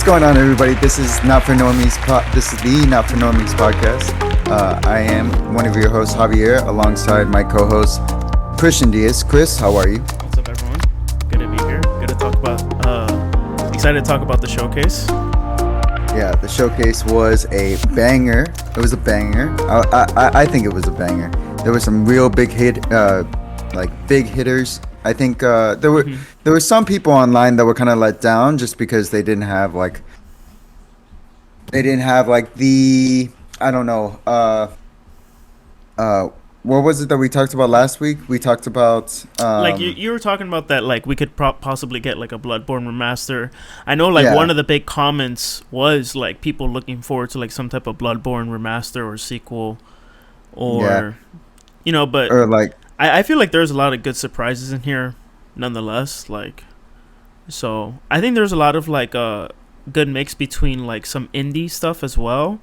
What's going on, everybody? This is Not for Normies. This is the Not for Normies podcast. I am one of your hosts, Javier, alongside my co-host Kristian Diaz. Chris, how are you? What's up, everyone? Good to be here. Good to talk about. Excited to talk about the showcase. Yeah, the showcase was a banger. It was a banger. I think it was a banger. There were some real big big hitters. I think there were some people online that were kind of let down just because they didn't have the, I don't know, what was it that we talked about last week? We talked about you were talking about that, like we could possibly get like a Bloodborne remaster. I know one of the big comments was like people looking forward to like some type of Bloodborne remaster or sequel, or but or like. I feel like there's a lot of good surprises in here, nonetheless. So I think there's a lot of like a good mix between like some indie stuff as well,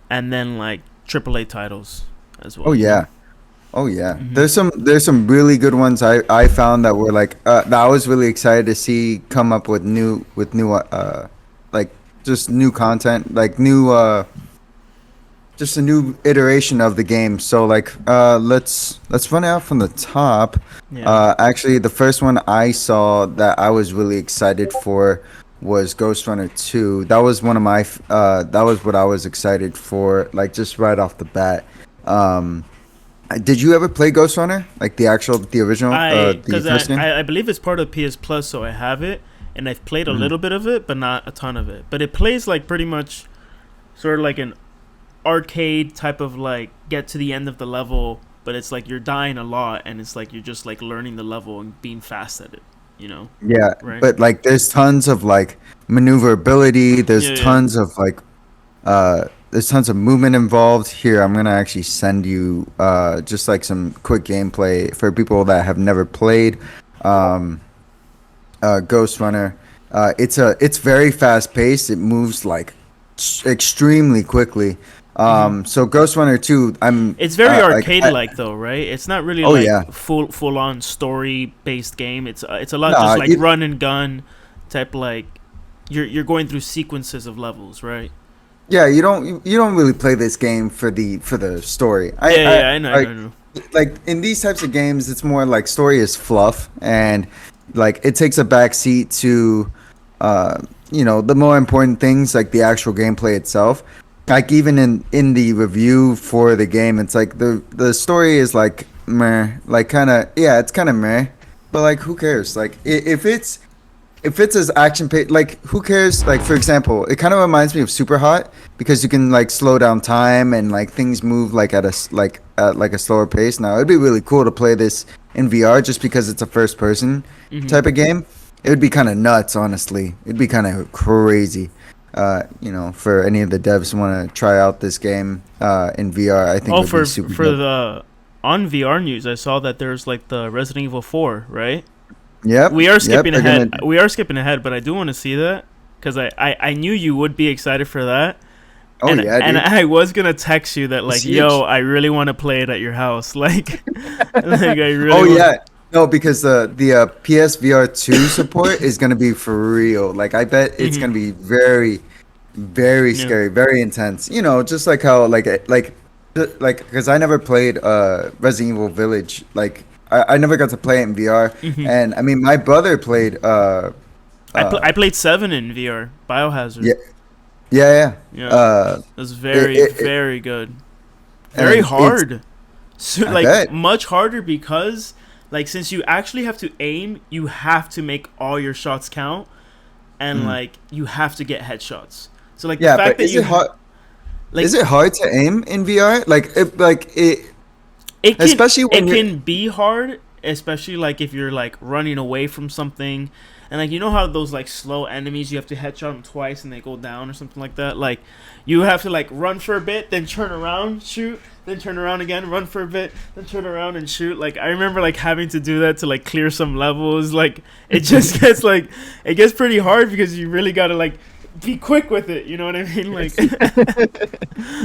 and then like AAA titles as well. Oh yeah. Mm-hmm. There's some really good ones I found that were like that I was really excited to see come up with new like just new content, like new just a new iteration of the game. So like let's run out from the top. Actually, the first one I saw that I was really excited for was Ghost Runner 2. That was one of my that was what I was excited for, like just right off the bat. Did you ever play Ghost Runner, like the original? I believe it's part of PS Plus, so I have it, and I've played a little bit of it, but not a ton of it. But it plays like pretty much sort of like an arcade type of like get to the end of the level, but it's like you're dying a lot, and it's like you're just like learning the level and being fast at it, Yeah, right? But like there's tons of like maneuverability. There's tons of like there's tons of movement involved. Here, I'm gonna actually send you just like some quick gameplay for people that have never played Ghost Runner. It's very fast paced. It moves like extremely quickly. So Ghost Runner 2, it's very arcade like though, right? It's not really full on story based game. It's a lot just like run and gun type, like you're going through sequences of levels, right? Yeah, you don't really play this game for the story. I know. Like in these types of games, it's more like story is fluff, and like it takes a backseat to the more important things, like the actual gameplay itself. Like even in the review for the game, it's like the story is like meh, like it's kind of meh, but like who cares? Like if it's as action paced, like who cares? Like for example, it kind of reminds me of Super Hot because you can like slow down time and like things move like at a slower pace. Now it'd be really cool to play this in VR just because it's a first person type of game. It would be kind of nuts, honestly. It'd be kind of crazy. For any of the devs who want to try out this game in VR, I think it would be super dope. On VR news, I saw that there's like the Resident Evil 4, right? Yep. We are skipping ahead. We are skipping ahead, but I do want to see that because I knew you would be excited for that. Oh and, yeah, dude. And I was gonna text you that like, yo, I really want to play it at your house, like I really. Oh yeah. No, because the PSVR 2 support is gonna be for real. Like I bet it's gonna be very, very scary, very intense. Just like how like because I never played Resident Evil Village. Like I never got to play it in VR. And I mean my brother played. I played 7 in VR. Biohazard. Yeah. It was very good. Very hard. So like much harder because. Like, since you actually have to aim, you have to make all your shots count, and like you have to get headshots. So like the fact that is it hard to aim in VR? It can be hard, especially like if you're like running away from something, and like how those like slow enemies you have to headshot them twice and they go down or something like that. Like you have to like run for a bit, then turn around, shoot. Then turn around again, run for a bit, then turn around and shoot. Like I remember like having to do that to like clear some levels. Like it just gets pretty hard because you really gotta like be quick with it. You know what I mean? Like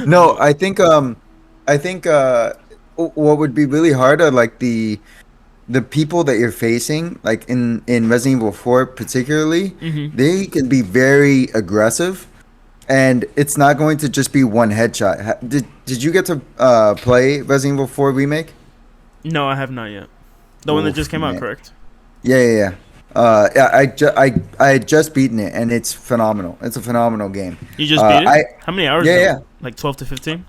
no, I think what would be really hard are like the the people that you're facing, like in Resident Evil 4 particularly, Mm-hmm. they can be very aggressive, and it's not going to just be one headshot. Did you get to play Resident Evil 4 remake? No, I have not yet. The one that just Oof, came out, man. correct? Yeah, yeah, yeah. Yeah, I had just beaten it, and it's phenomenal. It's a phenomenal game. You just beat it? I How many hours Yeah, though? yeah. Like 12 to 15?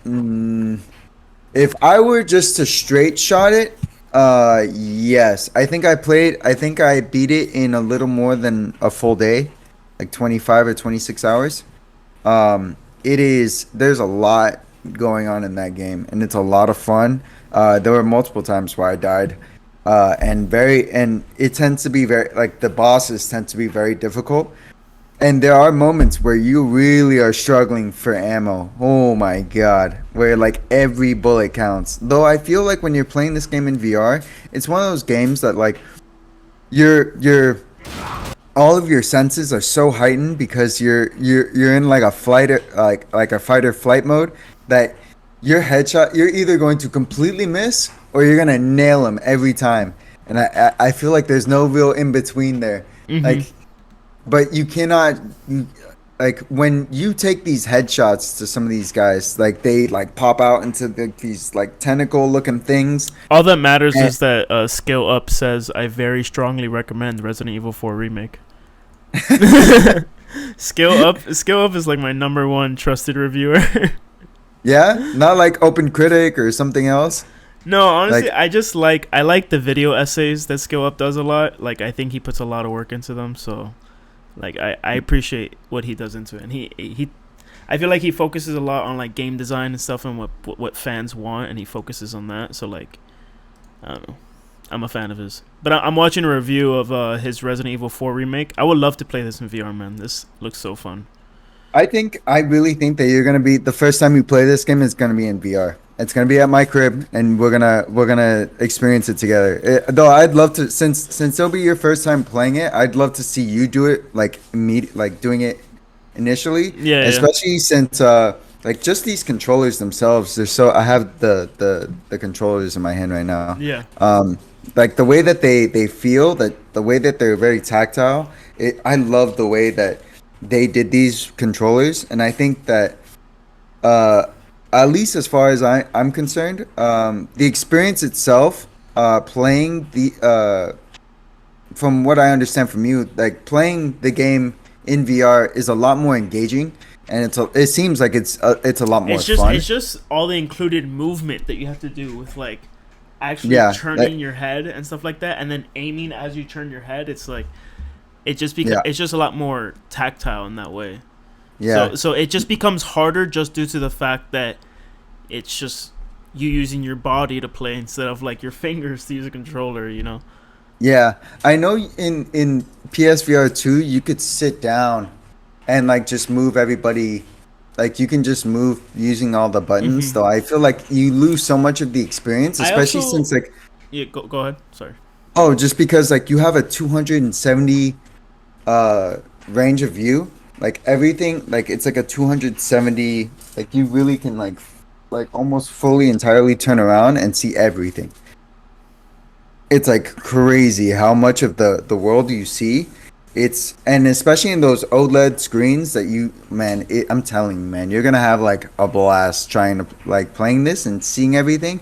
Mm, if I were just to straight shot it, yes. I think I beat it in a little more than a full day, like 25 or 26 hours. There's a lot going on in that game, and it's a lot of fun. There were multiple times where I died, and it tends to be very, like, the bosses tend to be very difficult. And there are moments where you really are struggling for ammo. Oh my god. Where like every bullet counts. Though I feel like when you're playing this game in VR, it's one of those games that like you're all of your senses are so heightened because you're in like a flight or like a fight or flight mode that your headshot you're either going to completely miss or you're gonna nail him every time. And I feel like there's no real in between there. Mm-hmm. Like, but you cannot like when you take these headshots to some of these guys, like they like pop out into these like tentacle looking things. All that matters And is that Skill Up says, I very strongly recommend Resident Evil 4 Remake. Skill Up is like my number one trusted reviewer. yeah, not like Open Critic or something else. No, honestly, Like I like the video essays that Skill Up does a lot. Like, I think he puts a lot of work into them, so like I appreciate what he does into it. And he I feel like he focuses a lot on like game design and stuff and what fans want, and he focuses on that. So like, I don't know, I'm a fan of his. But I'm watching a review of his Resident Evil 4 remake. I would love to play this in VR, man. This looks so fun. I really think that you're gonna be the first time you play this game is gonna be in VR. It's gonna be at my crib, and we're gonna experience it together. Though I'd love to, since it'll be your first time playing it, I'd love to see you do it like like doing it initially, Yeah, yeah. especially since like just these controllers themselves. They're so I have the controllers in my hand right now. Yeah. Like the way that they feel, that the way that they're very tactile. I love the way that they did these controllers, and I think that uh, at least as far as I'm concerned, the experience itself, playing from what I understand from you, like playing the game in VR is a lot more engaging, and it seems like it's a lot more fun. It's just all the included movement that you have to do with like actually Yeah, turning your head and stuff like that, and then aiming as you turn your head. It's like yeah, it's just a lot more tactile in that way. yeah. So it just becomes harder just due to the fact that it's just you using your body to play instead of like your fingers to use a controller, you know? Yeah, I know in PSVR 2 you could sit down and like just move everybody, like you can just move using all the buttons. Hmm. Though I feel like you lose so much of the experience, I especially also since like yeah, go ahead. Sorry. just because like you have a 270 range of view, like everything, like it's like a 270, like you really can like almost fully entirely turn around and see everything. It's like crazy how much of the world you see. And especially in those OLED screens that I'm telling you, man, you're gonna have like a blast trying to like playing this and seeing everything.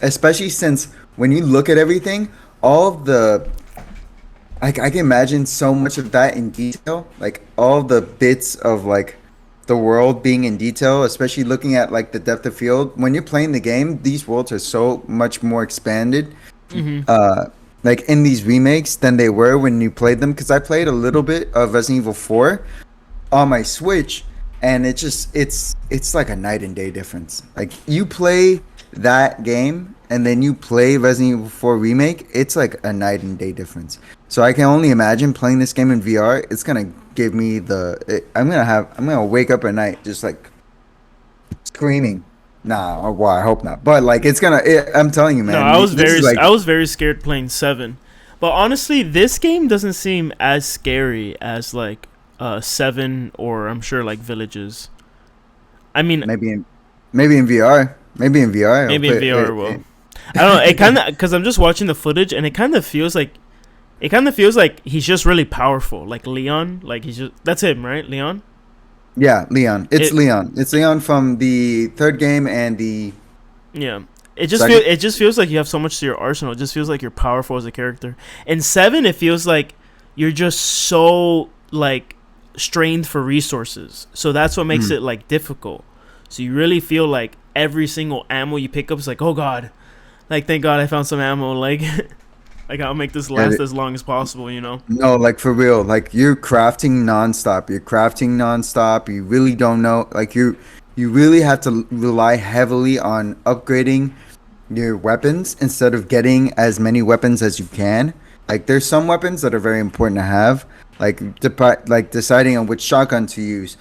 Especially since when you look at everything, all of the I can imagine so much of that in detail, like all the bits of like the world being in detail, especially looking at like the depth of field. When you're playing the game, these worlds are so much more expanded, Hmm. uh, like in these remakes than they were when you played them. Because I played a little bit of Resident Evil 4 on my Switch, and it's like a night and day difference. Like you play that game and then you play Resident Evil 4 remake, it's like a night and day difference. So I can only imagine playing this game in VR. It's gonna give me I'm gonna wake up at night just like screaming. Nah, well, I hope not. But like I'm telling you, No, man, this is like I was very scared playing 7. But honestly, this game doesn't seem as scary as like 7 or I'm sure like Villages. I mean, maybe in VR. Maybe in VR. maybe in VR. Well, I don't know. It kind of because I'm just watching the footage, and it kind of feels like he's just really powerful, like Leon. Like he's just that's him, right? Leon. Yeah, Leon. It's Leon. It's Leon from the third game and the Yeah. second. It just feels like you have so much to your arsenal. It just feels like you're powerful as a character. In 7, it feels like you're just so like strained for resources. So that's what makes it like difficult. So you really feel like every single ammo you pick up is like, oh god, like thank God I found some ammo. Like, like I'll make this last as long as possible. You know? No, like for real. Like you're crafting nonstop. You're crafting nonstop. You really don't know. Like you really have to rely heavily on upgrading your weapons instead of getting as many weapons as you can. Like there's some weapons that are very important to have. Like deciding on which shotgun to use,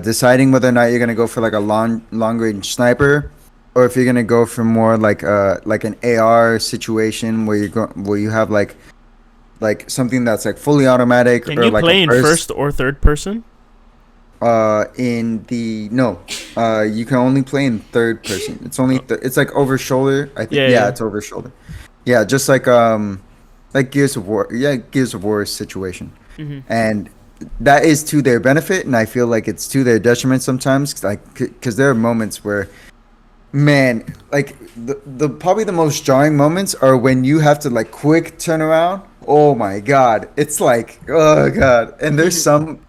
deciding whether or not you're gonna go for like a long range sniper, or if you're gonna go for more like an AR situation where you have like something that's like fully automatic. Can or you like play a in burst. first or third person? In the no, you can only play in third person. It's only it's like over shoulder. I think Yeah. it's over shoulder. Yeah, just like Gears of War. Yeah, Gears of War situation. And that is to their benefit, and I feel like it's to their detriment sometimes. Because there are moments where, man, like the probably the most jarring moments are when you have to like quick turn around. Oh my god, it's like oh god, and there's some.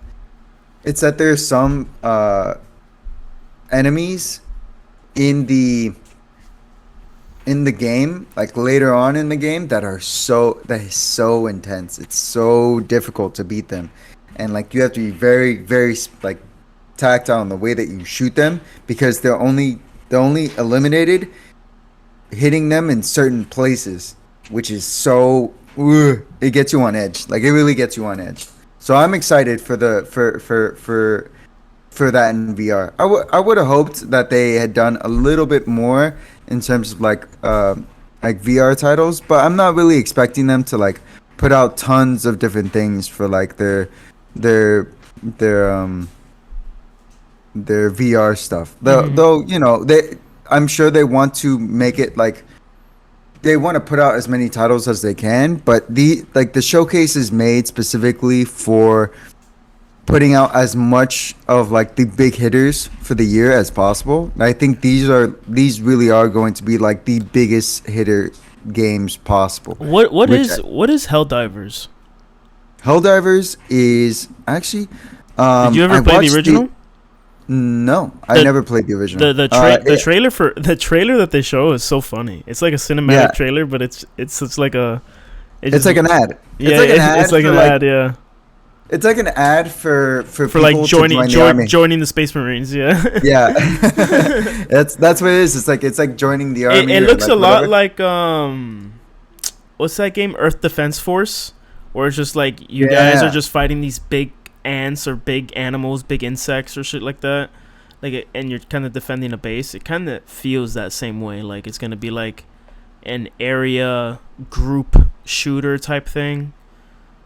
It's that there's some enemies in the game, like later on in the game, that is so intense. It's so difficult to beat them, and like you have to be very, very like tactile in the way that you shoot them because they're only eliminated hitting them in certain places, which is so it gets you on edge. Like it really gets you on edge. So I'm excited for that in VR. I would have hoped that they had done a little bit more in terms of like VR titles, but I'm not really expecting them to like put out tons of different things for like their VR stuff. Though you know I'm sure they want to make it like they want to put out as many titles as they can, but the showcase is made specifically for putting out as much of like the big hitters for the year as possible. And I think these really are going to be like the biggest hitter games possible. What is Helldivers? Helldivers is actually. Did you ever play the original? No, I never played the original. The trailer that they show is so funny. It's like a cinematic trailer, but it's like a. It's like an ad. Yeah, it's like an ad. Yeah. It's like an ad for people like joining the Space Marines. Yeah. Yeah. that's what it is. It's like joining the army. It looks like a lot like what's that game? Earth Defense Force, where it's just like you guys are just fighting these big ants or big animals, big insects or shit like that. And you're kind of defending a base. It kind of feels that same way. Like it's gonna be like an area group shooter type thing.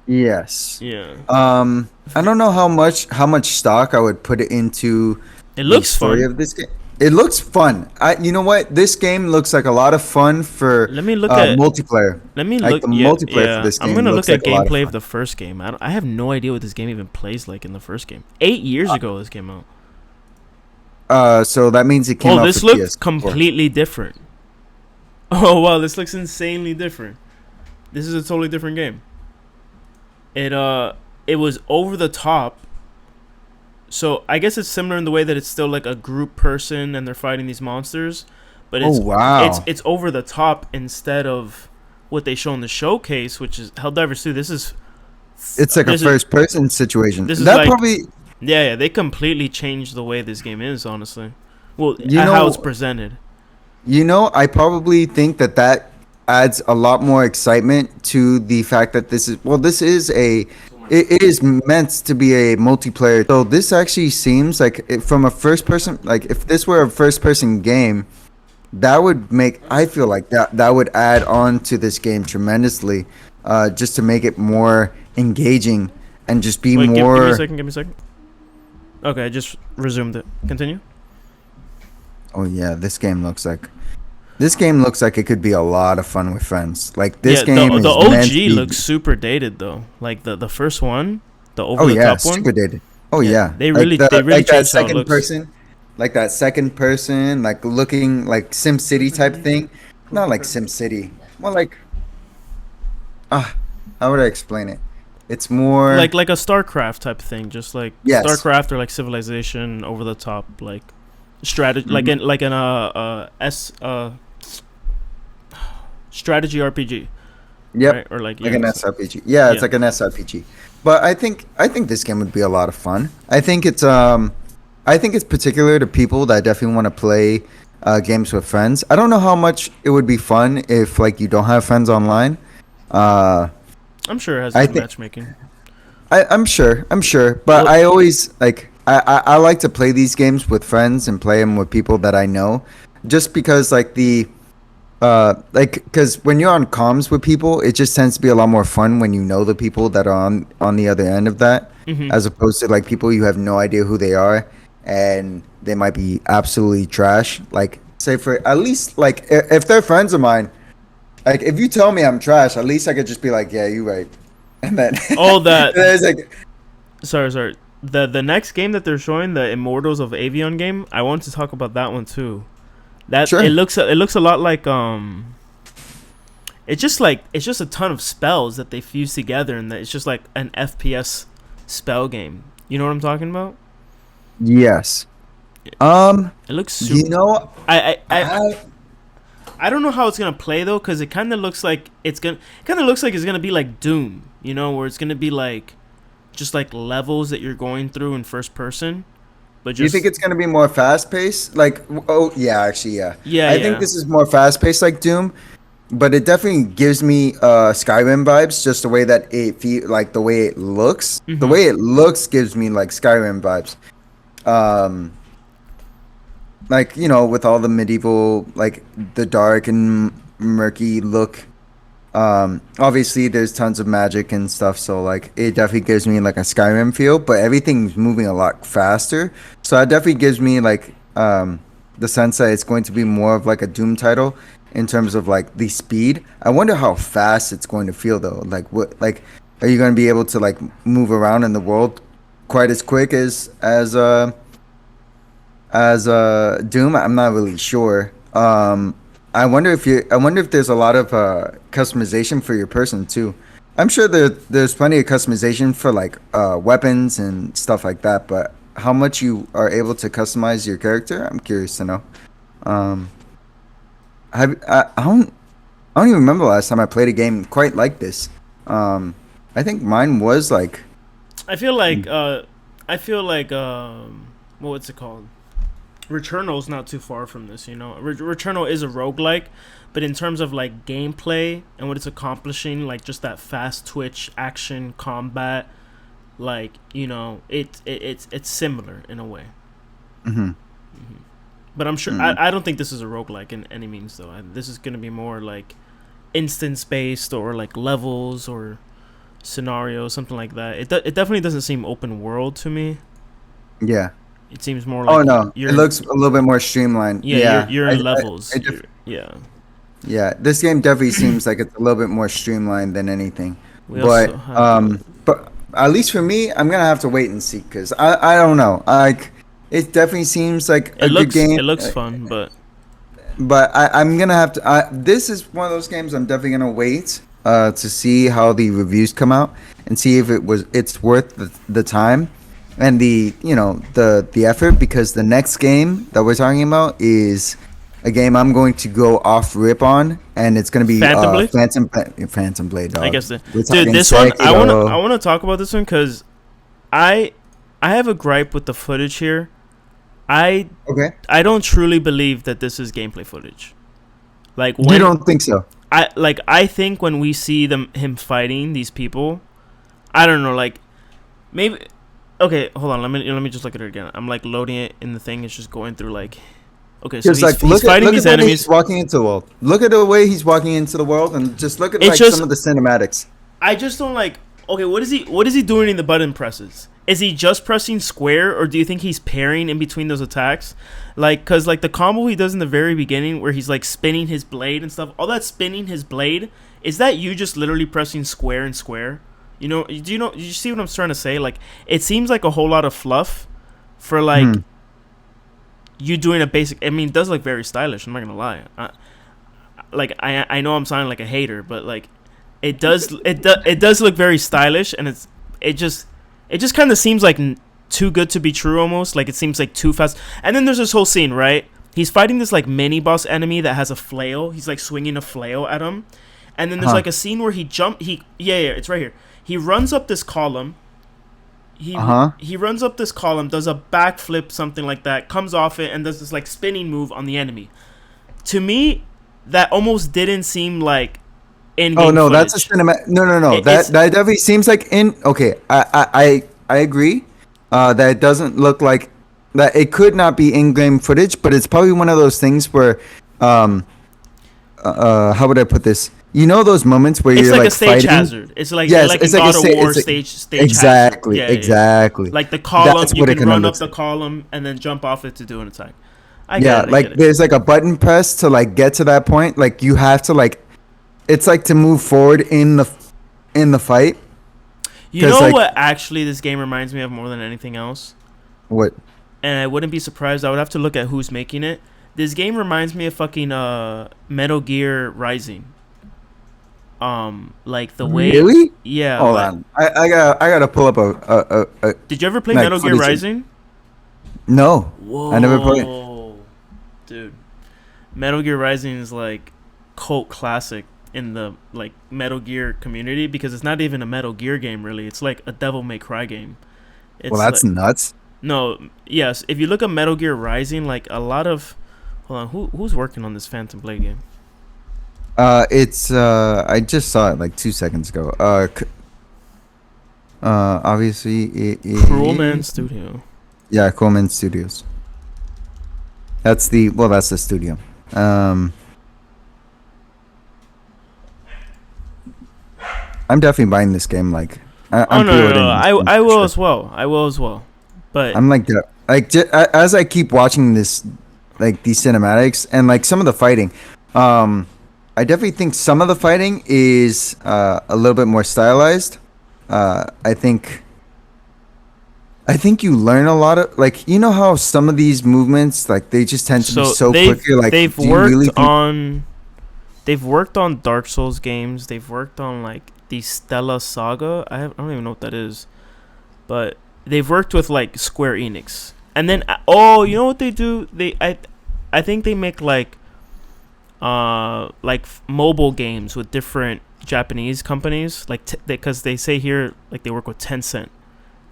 Yes. Yeah. I don't know how much stock I would put into the story of this game. It looks fun. You know what? This game looks like a lot of fun for multiplayer. Multiplayer for this game. I'm gonna look at gameplay of the first game. I have no idea what this game even plays like in the first game. 8 years ago, this came out. So that means it came out. Oh, this looks completely different. Oh wow, this looks insanely different. This is a totally different game. It was over the top. So I guess it's similar in the way that it's still like a group person and they're fighting these monsters, but it's over the top instead of what they show in the showcase, which is Helldivers 2. It's like a first person situation. This is that like, probably yeah, they completely changed the way this game is, honestly. Well, how it's presented. You know, I probably think that adds a lot more excitement to the fact that it is meant to be a multiplayer. So this actually seems like from a first person, like if this were a first person game, that would make, I feel like that would add on to this game tremendously, just to make it more engaging and just be more. Give me a second. Okay, I just resumed it. Continue. Oh yeah, this game looks like This game looks like it could be a lot of fun with friends. Like this Yeah, game the is meant to OG be. looks super dated though. Like the first one, the over Oh the yeah, top one. super dated. Oh Yeah, yeah, they really like that changed how it second looks. person, like that second person, like looking like Sim City type thing. Not like Sim City. More like ah, how would I explain it? It's more Like a StarCraft type thing, just like yes. StarCraft or like Civilization over the top, like strategy, Mhm. like an S strategy RPG, right? Yep, Or like like an yes, SRPG. Yeah, it's yeah. like an SRPG. But I think this game would be a lot of fun. I think it's particular to people that definitely want to play games with friends. I don't know how much it would be fun if like you don't have friends online. Uh, I'm sure it has I good think matchmaking. I'm sure, but Well, I always like I like to play these games with friends and play them with people that I know, just because like the like because when you're on comms with people, it just tends to be a lot more fun when you know the people that are on the other end of that, hmm as opposed to like people you have no idea who they are and they might be absolutely trash. Like say for at least like if they're friends of mine, like if you tell me I'm trash, at least I could just be like, yeah, you're right, and then all that. there's like Sorry. The next game that they're showing, the Immortals of Avion game, I want to talk about that one too. That sure. it looks a lot like it's just a ton of spells that they fuse together, and that it's just like an FPS spell game. You know what I'm talking about? Yes. It looks You super. know, I I I don't know how it's gonna play though, because it kind of looks like it's gonna be like Doom. You know, where it's gonna be like just like levels that you're going through in first person, but do you think just it's gonna be more fast paced? Like, oh yeah, actually, yeah. yeah, I think yeah. this is more fast paced, like Doom, but it definitely gives me Skyrim vibes. Just the way that it feel, like the way it looks. The hmm way it looks gives me like Skyrim vibes. Um, like with all the medieval, like the dark and murky look. Obviously there's tons of magic and stuff, so like it definitely gives me like a Skyrim feel, but everything's moving a lot faster. So it definitely gives me like the sense that it's going to be more of like a Doom title in terms of like the speed. I wonder how fast it's going to feel though. Like what like are you going to be able to like move around in the world quite as quick as Doom? I'm not really sure. I wonder if there's a lot of customization for your person too. I'm sure there's plenty of customization for like weapons and stuff like that, but how much you are able to customize your character, I'm curious to know. Um, I don't even remember the last time I played a game quite like this. Um, I think mine was like I feel like I feel like what's it called? Returnal's not too far from this, you know. Returnal is a roguelike, but in terms of like gameplay and what it's accomplishing, like just that fast twitch action combat, like you know, it's similar in a way. mhm, But I'm sure mm, I don't think this is a roguelike in any means though. This is gonna be more like instance based or like levels or scenarios, something like that. It definitely doesn't seem open world to me. yeah. It seems more Oh like no, you're it in looks a little bit more streamlined. yeah Yeah, you're in levels. I Yeah. yeah, this game definitely seems like it's a little bit more streamlined than anything. We also have But at least for me, I'm gonna have to wait and see because I don't know. Like, it definitely seems like a good game, it looks fun, but but I'm gonna have to. This is one of those games I'm definitely gonna wait to see how the reviews come out and see if it's worth the time and the effort because the next game that we're talking about is a game I'm going to go off rip on, and it's gonna be Phantom Blade. Phantom Blade, I dog. guess We're dude, talking this one I Sekiro. want to talk about this one because I I have a gripe with the footage here. I Okay, I don't truly believe that this is gameplay footage. Like you when don't think so? I think when we see him fighting these people, I don't know, like maybe okay, hold on, let me just look at it again. I'm like loading it in the thing, it's just going through like okay, so Because like, he's fighting look at these the way he's enemies. walking into the world. Look at the way he's walking into the world, and just look at It's like some just of the cinematics. I just don't like okay, what is he doing in the button presses? is he just pressing square, or do you think he's parrying in between those attacks? Like, cause like the combo he does in the very beginning, where he's like spinning his blade and stuff. All that spinning his blade, is that you just literally pressing square and square? You know? Do you know? You see what I'm trying to say? Like, it seems like a whole lot of fluff for like you doing a basic. I mean, it does look very stylish. I'm not gonna lie. I know I'm sounding like a hater, but like it does look very stylish, and it just kind of seems like too good to be true almost. Like, it seems like too fast. And then there's this whole scene, right? He's fighting this like mini boss enemy that has a flail. He's like swinging a flail at him, and then there's like a scene where it's right here. He runs up this column. He runs up this column, does a backflip, something like that, comes off it, and does this like spinning move on the enemy. To me, that almost didn't seem like in-game. Oh no, footage. that's a cinematic. No. That definitely seems like in. Okay, I agree. That it doesn't look like that. It could not be in-game footage, but it's probably one of those things where, how would I put this? You know those moments where it's you're like like a stage fighting? hazard. It's like Yes, like it's in like God of War stage exactly, hazard. exactly. Like the column, That's you what it can kinda run up looks the like. column and then jump off it to do an attack. I Yeah, get it. there's like a button press to like get to that point. Like you have to like, it's like to move forward in the fight. You know like, what? Actually, this game reminds me of more than anything else, What? and I wouldn't be surprised. I would have to look at who's making it. This game reminds me of fucking Metal Gear Rising. Like the way. Really? Yeah. Hold like, on. I gotta pull up a Did you ever play like, Metal Gear footage. Rising? No. Whoa. I never played. Dude, Metal Gear Rising is like cult classic in the like Metal Gear community, because it's not even a Metal Gear game really. It's like a Devil May Cry game. It's Well, that's like, nuts. no, yes. If you look at Metal Gear Rising, like a lot of, hold on, who's working on this Phantom Blade game? It's I just saw it like 2 seconds ago. Obviously Cruel Man Studio. Yeah, Coleman Studios. That's the studio. I'm definitely buying this game. Like, I'm No. pre-ordering this game I for will sure. as well. I will as well. But I'm like that. Like as I keep watching this, like these cinematics and like some of the fighting, I definitely think some of the fighting is a little bit more stylized. I think you learn a lot of, like, you know how some of these movements, like, they just tend to be so quick. You're like, they've do you worked really think- on Dark Souls games. They've worked on like the Stella Saga. I don't even know what that is, but they've worked with like Square Enix. And then you know what they do? I think they make like mobile games with different Japanese companies, like because they say here like they work with Tencent.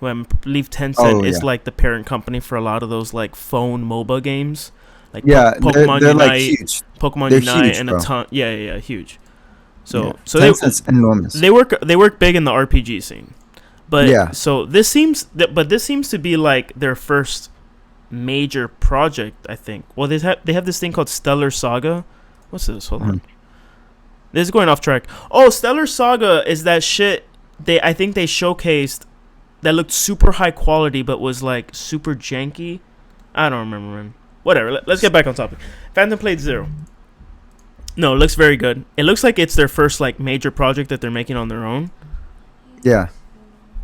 Who I believe Tencent is like the parent company for a lot of those like phone MOBA games, like Pokemon they're Unite, like huge. Pokemon They're Unite, huge, and bro. a ton. Yeah, huge. So Tencent's enormous. they work big in the RPG scene, but Yeah. So this seems to be like their first major project, I think. Well, they have this thing called Stellar Saga. What's this? Hold on. This is going off track. Oh, Stellar Saga is that shit I think they showcased that looked super high quality but was like super janky. I don't remember, man. Whatever. Let's get back on topic. Phantom Blade Zero. No, it looks very good. It looks like it's their first like major project that they're making on their own. Yeah.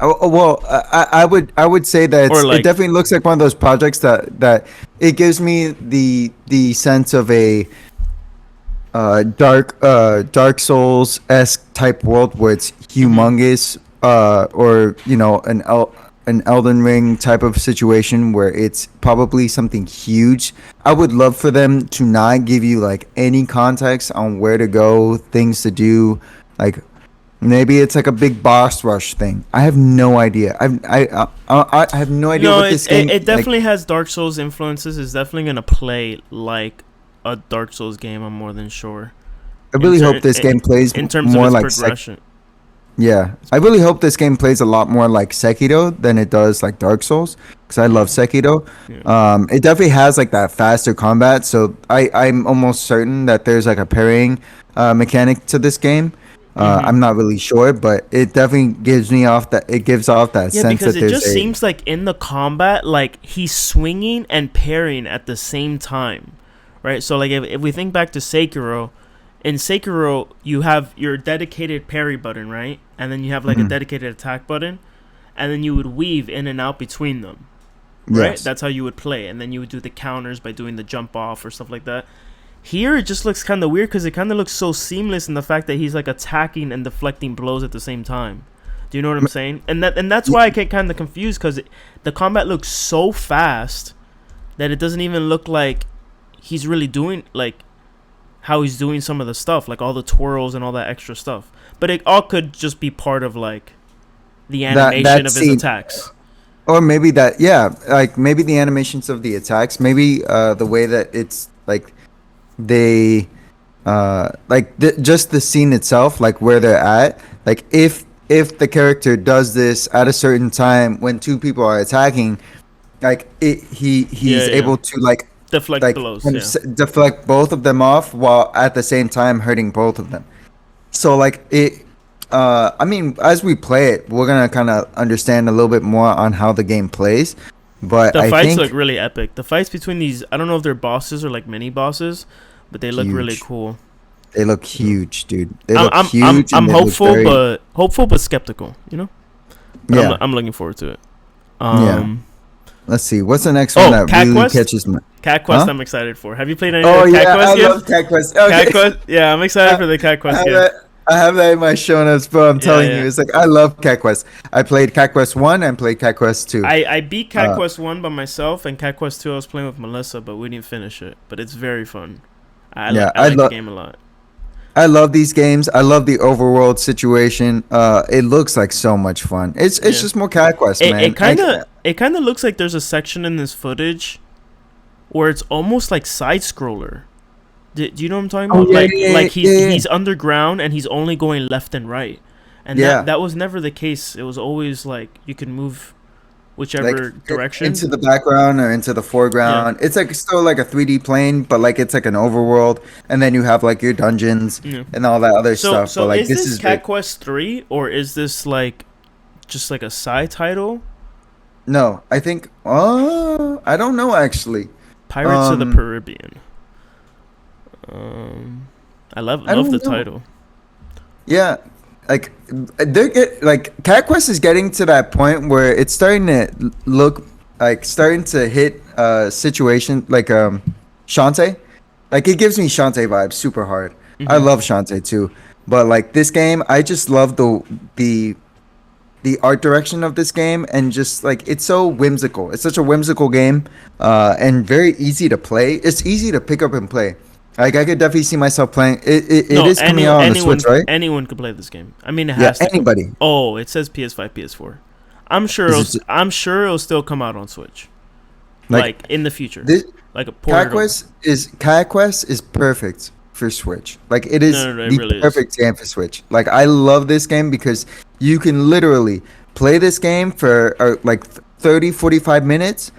Well, I would say that it definitely looks like one of those projects that it gives me the sense of a Dark Souls-esque type world where it's humongous, or you know, an Elden Ring type of situation where it's probably something huge. I would love for them to not give you like any context on where to go, things to do, like maybe it's like a big boss rush thing. I have no idea. I have no idea what this game. It definitely has Dark Souls influences. It's definitely gonna play like a Dark Souls game. I'm more than sure. I really hope this game plays in terms more of its like progression. Yeah, I really hope this game plays a lot more like Sekiro than it does like Dark Souls, because I love Sekiro. Yeah. It definitely has like that faster combat, so I'm almost certain that there's like a parrying mechanic to this game. Mm-hmm. I'm not really sure, but it definitely gives off that Yeah, sense because that it there's just a seems like in the combat, like he's swinging and parrying at the same time, right? So like if we think back to Sekiro, in Sekiro you have your dedicated parry button, right? And then you have like a Mhm. dedicated attack button, and then you would weave in and out between them, right? Yes. That's how you would play, and then you would do the counters by doing the jump off or stuff like that. Here it just looks kind of weird because it kind of looks so seamless in the fact that he's like attacking and deflecting blows at the same time. Do you know what I'm saying? And that's why I get kind of confused because the combat looks so fast that it doesn't even look like he's really doing like how he's doing some of the stuff, like all the twirls and all that extra stuff. But it all could just be part of like the animation That of his scene, attacks. or maybe that, yeah, like maybe the animations of the attacks, maybe the way that it's like they like just the scene itself, like where they're at, like if the character does this at a certain time when two people are attacking, like Yeah, he's yeah. able to Deflect like blows. kind of Yeah. deflect both of them off while at the same time hurting both of them. So like it I mean, as we play it, we're gonna kind of understand a little bit more on how the game plays, but The I fights look think really epic. The fights between these, I don't know if they're bosses or like mini bosses, but they look really huge. cool. They look huge, dude. They I'm look I'm I'm huge, and I'm they look very, hopeful but skeptical, you know. But yeah, I'm looking forward to it. yeah. Um. Let's see. What's the next one Oh, that Cat really Quest. catches my? Cat Quest. Huh? I'm excited for. Have you played any of Oh the Cat yeah, I Quest games? love Cat Quest. Cat Okay, Quest. Yeah, I'm excited I, for the Cat I Quest have games. that. I have that in my show notes, bro. I'm Yeah, telling you, yeah. it's like I love Cat Quest. I played Cat Quest 1 and played Cat Quest 2. I beat Cat Uh, Quest 1 by myself, and Cat Quest 2 I was playing with Melissa, but we didn't finish it. But it's very fun. yeah, I like the game a lot. I love these games. I love the overworld situation. It looks like so much fun. It's Yeah. just more Cat Quest, It man. it kind of it kind of looks like there's a section in this footage where it's almost like side scroller. Do you know what I'm talking Oh about? yeah, Like yeah, like yeah, yeah. he's underground and he's only going left and right. And Yeah. that was never the case. It was always like you can move Like whichever direction. into the background or into the Yeah. foreground. It's like still like a 3D plane, but like it's like an overworld, and then you have like your dungeons Yeah. and all that other So stuff. But so like is this this is very Cat Quest 3 or is this like just like a side title? no. I think I don't know actually. Pirates of the Um, Caribbean. Um I I love the don't know. title. Yeah, like like Cat Quest is getting to that point where it's starting to look like starting to hit a situation like Shantae. Like it gives me Shantae vibes super hard. I Mhm. love Shantae too, but like this game, I just love the the art direction of this game, and just like it's so whimsical. It's such a whimsical game, and very easy to play. It's easy to pick up and play. Like I could definitely see myself playing. It No, is coming out on the Switch, right? anyone could play this game. I mean, it Yeah, has to come. anybody. Oh, it says PS5, PS4. Is it I'm sure it'll still come out on Switch, like like in the future, this? like a ported over. Cat Quest is perfect for Switch. Like it is No, no, no, it the really is. perfect game for Switch. Like I love this game because you can literally play this game for like 30, 45 minutes,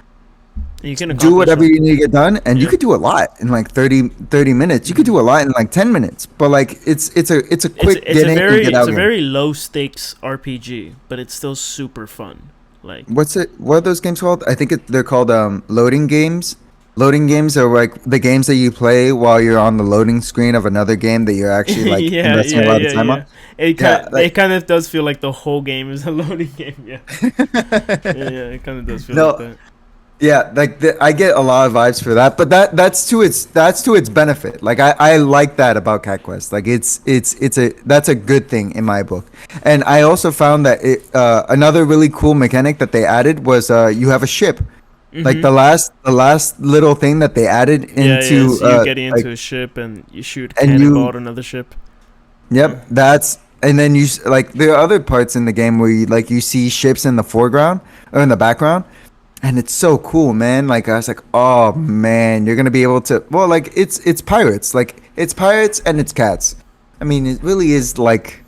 You can do accomplish whatever them. you need to get done, and you Yeah. could do a lot in like 30 minutes. You could do a lot in like 10 minutes. But like it's a quick get in and get out It's a game. very low stakes RPG, but it's still super fun. Like What are those games called? I think they're called loading games. Loading games are like the games that you play while you're on the loading screen of another game that you're actually like yeah, investing a yeah, lot of yeah, time yeah. on. Yeah, It kind of does feel like the whole game is a loading game. Yeah, yeah, it kind of does feel like no, that. yeah, like I get a lot of vibes for that, but that's to its benefit. Like I like that about Cat Quest. Like it's a that's a good thing in my book. And I also found that another really cool mechanic that they added was you have a ship. Like Mhm. the last little thing that they added Yeah, yeah. into So you get into like a ship and you shoot and cannonball you at another ship. Yeah. yep, that's and then like there are other parts in the game where you see ships in the foreground or in the background, and it's so cool, man. Like I was like, oh man, you're gonna be able to. Well, like it's pirates, like it's pirates and it's cats. I mean, it really is like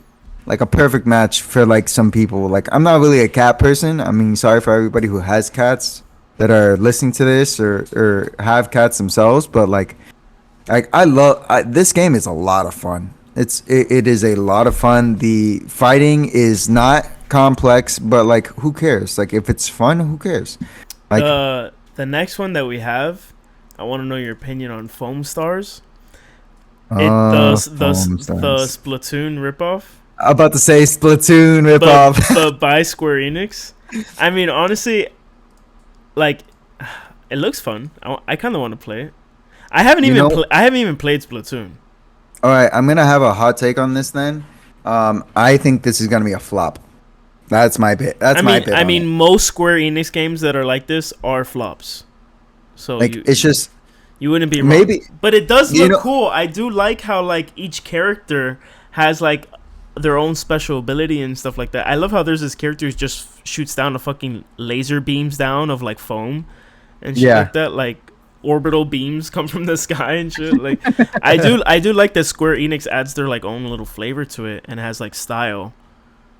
a perfect match for like some people. Like I'm not really a cat person. I mean, sorry for everybody who has cats that are listening to this or have cats themselves, but like I love this game is a lot of fun. It is a lot of fun. The fighting is not complex, but like who cares? Like if it's fun, who cares? Like The next one that we have, I want to know your opinion on Foam Stars. Foam The Stars. Splatoon ripoff, I'm about to say Splatoon ripoff. but by Square Enix. I mean, honestly, like, it looks fun. I kind of want to play it. I haven't even played Splatoon. All right, I'm gonna have a hot take on this then. I think this is gonna be a flop. That's my bit. I mean, most Square Enix games that are like this are flops. So like it's just you wouldn't be wrong. maybe, But it does you look know, cool. I do like how like each character has like their own special ability and stuff like that. I love how there's this character who just shoots down a fucking laser beams down of like foam and shit like that. Like orbital beams come from the sky and shit. Like I do like that Square Enix adds their like own little flavor to it and has like style.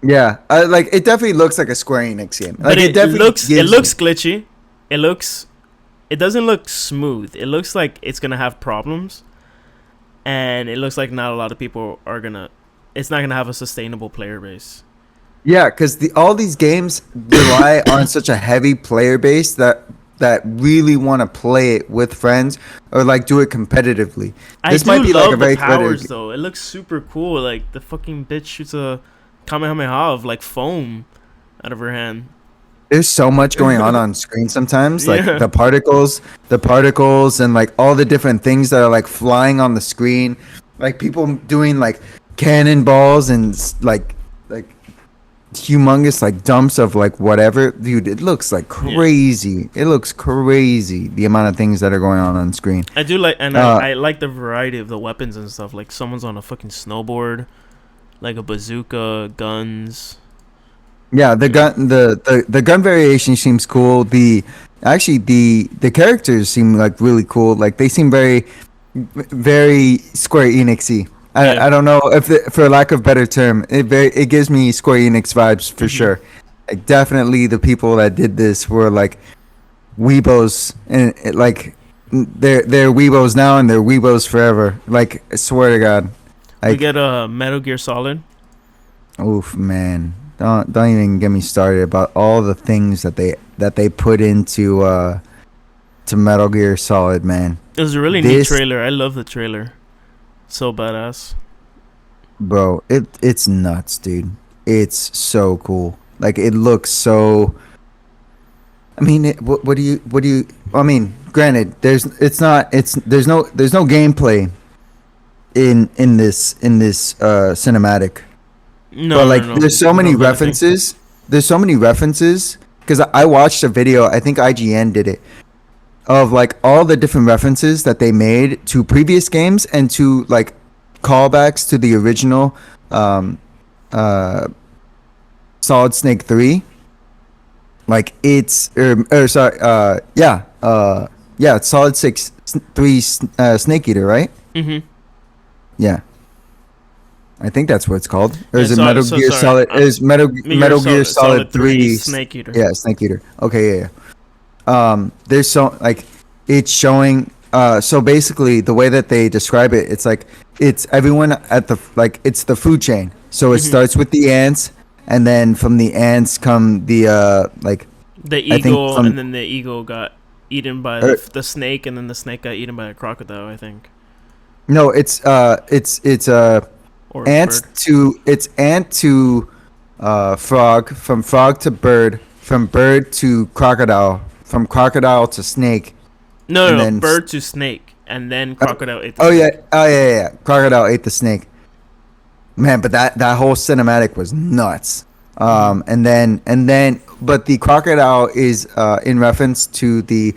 yeah. Like it definitely looks like a Square Enix game. Like But it definitely looks glitchy. It doesn't look smooth. It looks like it's gonna have problems, and it looks like not a lot of people are gonna. It's not gonna have a sustainable player base. Yeah, because all these games rely on such a heavy player base that really want to play it with friends or like do it competitively. This might be like a very powers though. It looks super cool. Like the fucking bitch shoots a kamehameha of like foam out of her hand. There's so much going on screen sometimes, like Yeah. the particles, and like all the different things that are like flying on the screen, like people doing like cannonballs and like humongous like dumps of like whatever, dude. It looks like crazy. It looks crazy the amount of things that are going on screen. I do like, and I like the variety of the weapons and stuff. Like someone's on a fucking snowboard, like a bazooka, guns. Yeah, the gun variation seems cool. The characters seem like really cool. Like they seem very Square Enixy. Yeah. I don't know if for lack of better term, it gives me Square Enix vibes for sure. Like definitely the people that did this were like weebos, and like they're weebos now and they're weebos forever. Like I swear to God. We Like get a Metal Gear Solid. oof, man. Don't even get me started about all the things that they put into to Metal Gear Solid, man. It was a really neat trailer. I love the trailer. So badass. Bro, it's nuts, dude. It's so cool. Like it looks so. I mean, what do you? I mean, granted, there's no gameplay in this cinematic. No, But like, no. there's so many No, references. There's so many references because I watched a video. I think IGN did it of like all the different references that they made to previous games and to like callbacks to the original Solid Snake 3. Like it's it's Solid 3 Snake Eater, right? Mhm. Yeah. I think that's what it's called. Or Yeah, is it so- Metal so Gear sorry. Solid? Is Metal Gear Solid 3 Snake Eater. Yeah, Snake Eater. Okay, yeah. There's so like it's showing. So basically, the way that they describe it, it's like it's everyone at the like it's the food chain. So it starts with the ants, and then from the ants come the like The I think eagle, from- and then the eagle got eaten by the snake, and then the snake got eaten by a crocodile, I think. no, it's Or a ants bird. to frog, from frog to bird, from bird to crocodile, from crocodile to snake. No, and no, then bird to snake, and then crocodile ate the Oh snake. yeah. Crocodile ate the snake. Man, but that whole cinematic was nuts. And then, but the crocodile is in reference to the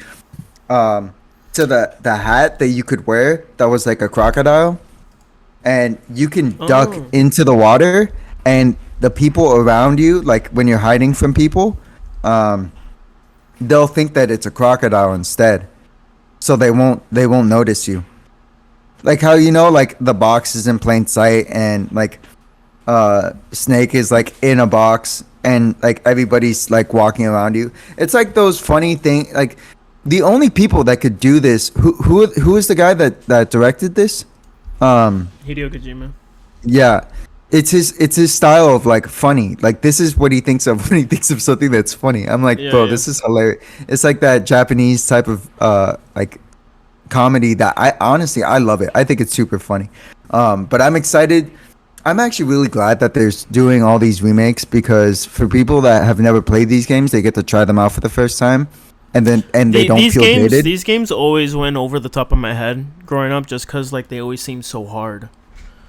hat that you could wear that was like a crocodile, and you can duck Oh. into the water, and the people around you, like when you're hiding from people, they'll think that it's a crocodile instead, so they won't notice you. Like how like the box is in plain sight, and like snake is like in a box, and like everybody's like walking around you. It's like those funny thing. Like the only people that could do this, who is the guy that directed this? Hideo Kojima. Yeah, it's his style of like funny. Like this is what he thinks of when he thinks of something that's funny. I'm like, Yeah, bro, yeah. this is hilarious. It's like that Japanese type of like comedy that I honestly I love it. I think it's super funny. But I'm excited. I'm actually really glad that there's doing all these remakes because for people that have never played these games, they get to try them out for the first time, and they don't feel dated. These games always went over the top of my head growing up, just cause like they always seemed so hard.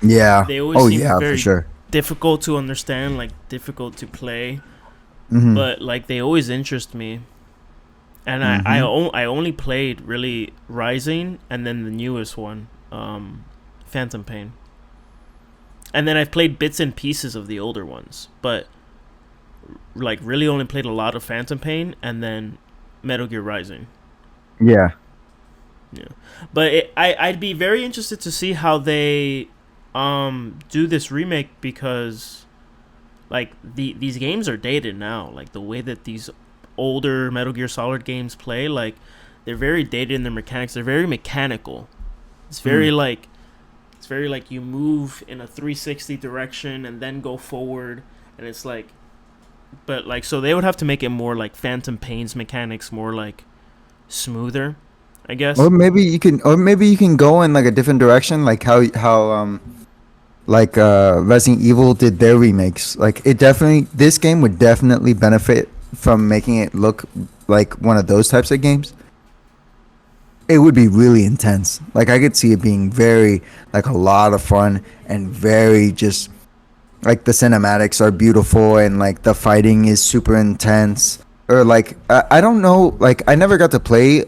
Yeah. They always Oh seemed yeah, for very sure. difficult to understand, like difficult to play, Mhm. but like they always interest me. And Mhm. I only played really Rising and then the newest one, Phantom Pain. And then I've played bits and pieces of the older ones, but like really only played a lot of Phantom Pain and then Metal Gear Rising. Yeah. Yeah, but I'd be very interested to see how they do this remake because like these games are dated now. Like the way that these older Metal Gear Solid games play, like they're very dated in their mechanics. They're very mechanical. It's Mm. very like it's very like you move in a 360 direction and then go forward, and it's like, but like so they would have to make it more like Phantom Pain's mechanics, more like smoother, I guess. Or maybe you can go in like a different direction, like how like Resident Evil did their remakes. Like it definitely this game would definitely benefit from making it look like one of those types of games. It would be really intense. Like I could see it being very like a lot of fun and very just like the cinematics are beautiful and like the fighting is super intense. Or like I don't know, like I never got to play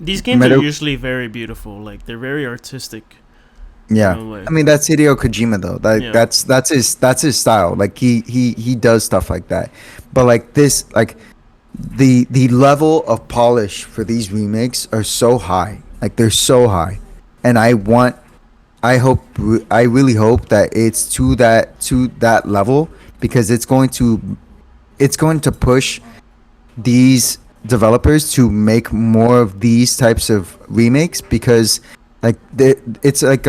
These games are Metal. usually very beautiful. Like they're very artistic in Yeah, a way. I mean that's Hideo Kojima though. Like Yeah. that's his style. Like he does stuff like that. But like this, like the level of polish for these remakes are so high. Like they're so high, and I hope, I really hope that it's to that level because it's going to push these developers to make more of these types of remakes because like it's like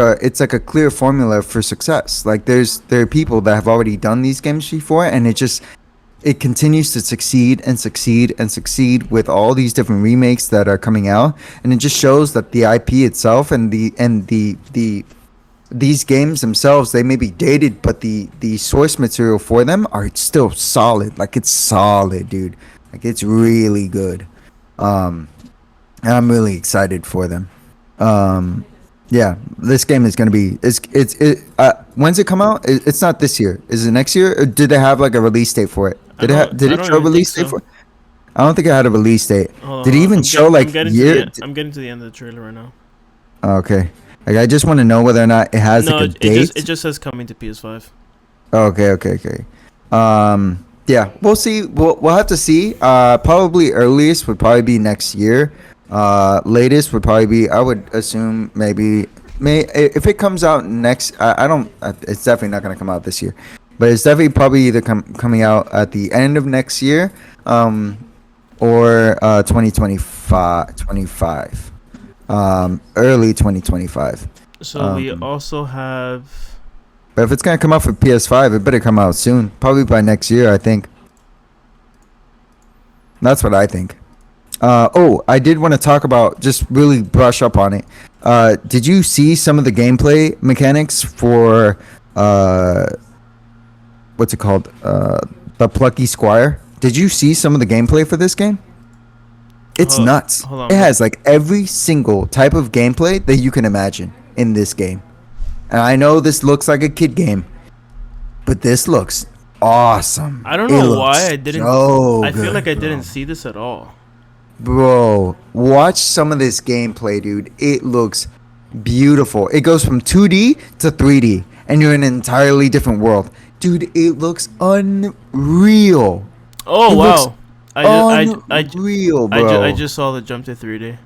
a clear formula for success. Like there are people that have already done these games before and it continues to succeed and succeed and succeed with all these different remakes that are coming out, and it just shows that the IP itself and the these games themselves, they may be dated, but the source material for them are still solid. Like it's solid, dude. Like it's really good. Um, and I'm really excited for them. Um, yeah, this game is gonna be. When's it come out? It's not this year. Is it next year? Or did they have like a release date for it? Did I it don't show a even think release date so. for? I don't think it had a release date. Hold Did it on, even show like year? I'm getting to the end of the trailer right now. Okay, like I just want to know whether or not it has No, like a date. it just says coming to PS5. Okay, okay, okay. Yeah, we'll see. We'll have to see. Probably earliest would probably be next year. Latest would probably be, I would assume, maybe if it comes out next. I don't. It's definitely not gonna come out this year, but it's definitely probably either coming out at the end of next year, or 2025, early 2025. So we Um, also have. but if it's gonna come out for PS5, it better come out soon. Probably by next year, I think. That's what I think. I did want to talk about, just really brush up on it. Did you see some of the gameplay mechanics for what's it called? The Plucky Squire. Did you see some of the gameplay for this game? It's nuts. Hold on. It has like every single type of gameplay that you can imagine in this game. And I know this looks like a kid game, but this looks awesome. I don't It know looks why I didn't. so I feel good, like I bro. didn't see this at all. Bro, watch some of this gameplay, dude. It looks beautiful. It goes from 2D to 3D, and you're in an entirely different world. Dude, it looks unreal. Oh It looks wow! unreal, bro. I just saw the jump to 3D.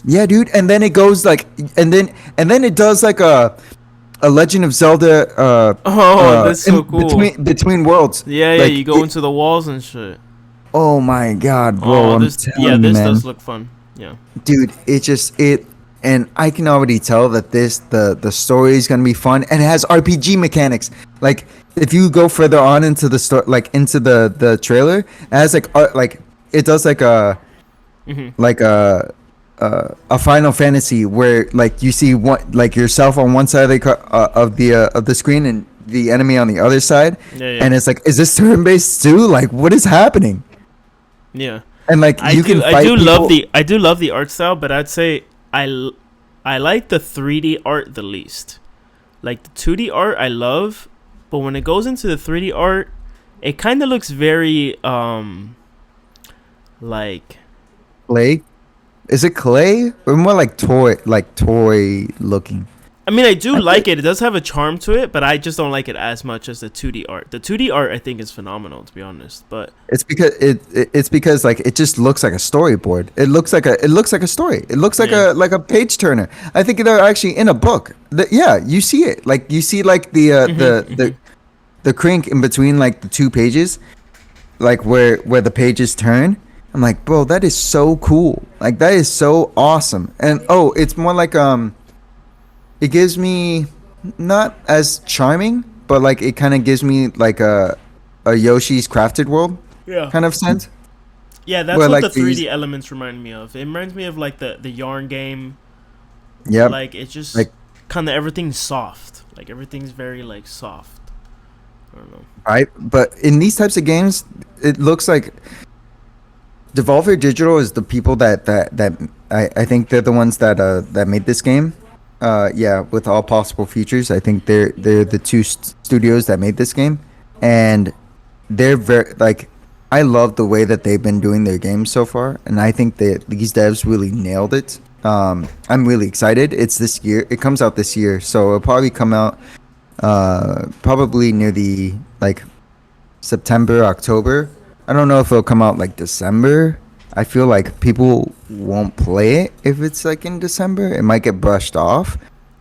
Yeah, dude. And then it goes like, and then it does like a Legend of Zelda. Oh, that's so in cool. between worlds. Yeah, Like, you go into the walls and shit. oh my god, bro! Oh, I'm this telling you, this man. does look fun. Yeah. Dude, and I can already tell that the story is gonna be fun, and it has RPG mechanics. Like if you go further on into the story, like into the trailer, it has like it does like a Final Fantasy where like you see one like yourself on one side of of the screen and the enemy on the other side, Yeah, yeah, and it's like, is this turn based too? Like, what is happening? yeah. And like I you do, can fight people. I do love the art style, but I'd say I like the 3D art the least. Like the 2D art I love, but when it goes into the 3D art, it kind of looks very like Clay? Is it clay or more like toy looking? I mean, I do I like think it. It does have a charm to it, but I just don't like it as much as the 2D art. The 2D art I think is phenomenal, to be honest. But it's because like it just looks like a storyboard. It looks like a story. It looks yeah, like a page turner. I think they're actually in a book. Yeah, you see it. Like you see like the crink in between like the two pages, like where the pages turn. I'm like, bro, that is so cool. Like that is so awesome. And oh, it's more like it gives me not as charming, but like it kind of gives me like a Yoshi's Crafted World yeah, kind of sense. yeah. That's Where what like the 3D these, elements remind me of. It reminds me of like the yarn game. yep, Like it's just like kind of everything's soft. Like everything's very like soft. I don't know. right. But in these types of games, it looks like Devolver Digital is the people that I think they're the ones that made this game. Yeah, with all possible features, I think they're the two studios that made this game, and they're very like I love the way that they've been doing their games so far, and I think that these devs really nailed it. I'm really excited. It's this year. It comes out this year, so it'll probably come out probably near the like September, October. I don't know if it'll come out like December. I feel like people won't play it if it's like in December. It might get brushed off.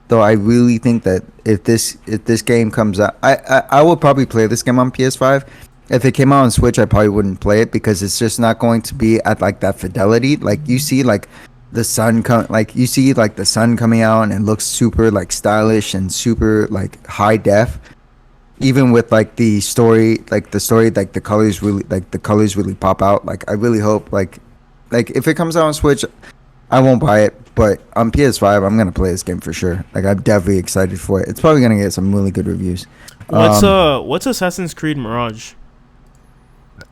Though I really think that if this game comes out, I will probably play this game on PS5. If it came out on Switch, I probably wouldn't play it because it's just not going to be at like that fidelity. Like you see like the sun coming out and it looks super like stylish and super like high def, even with like the story like the colors really pop out. Like I really hope like if it comes out on Switch, I won't buy it, but on PS5 I'm gonna play this game for sure. Like I'm definitely excited for it. It's probably gonna get some really good reviews. What's Assassin's Creed Mirage?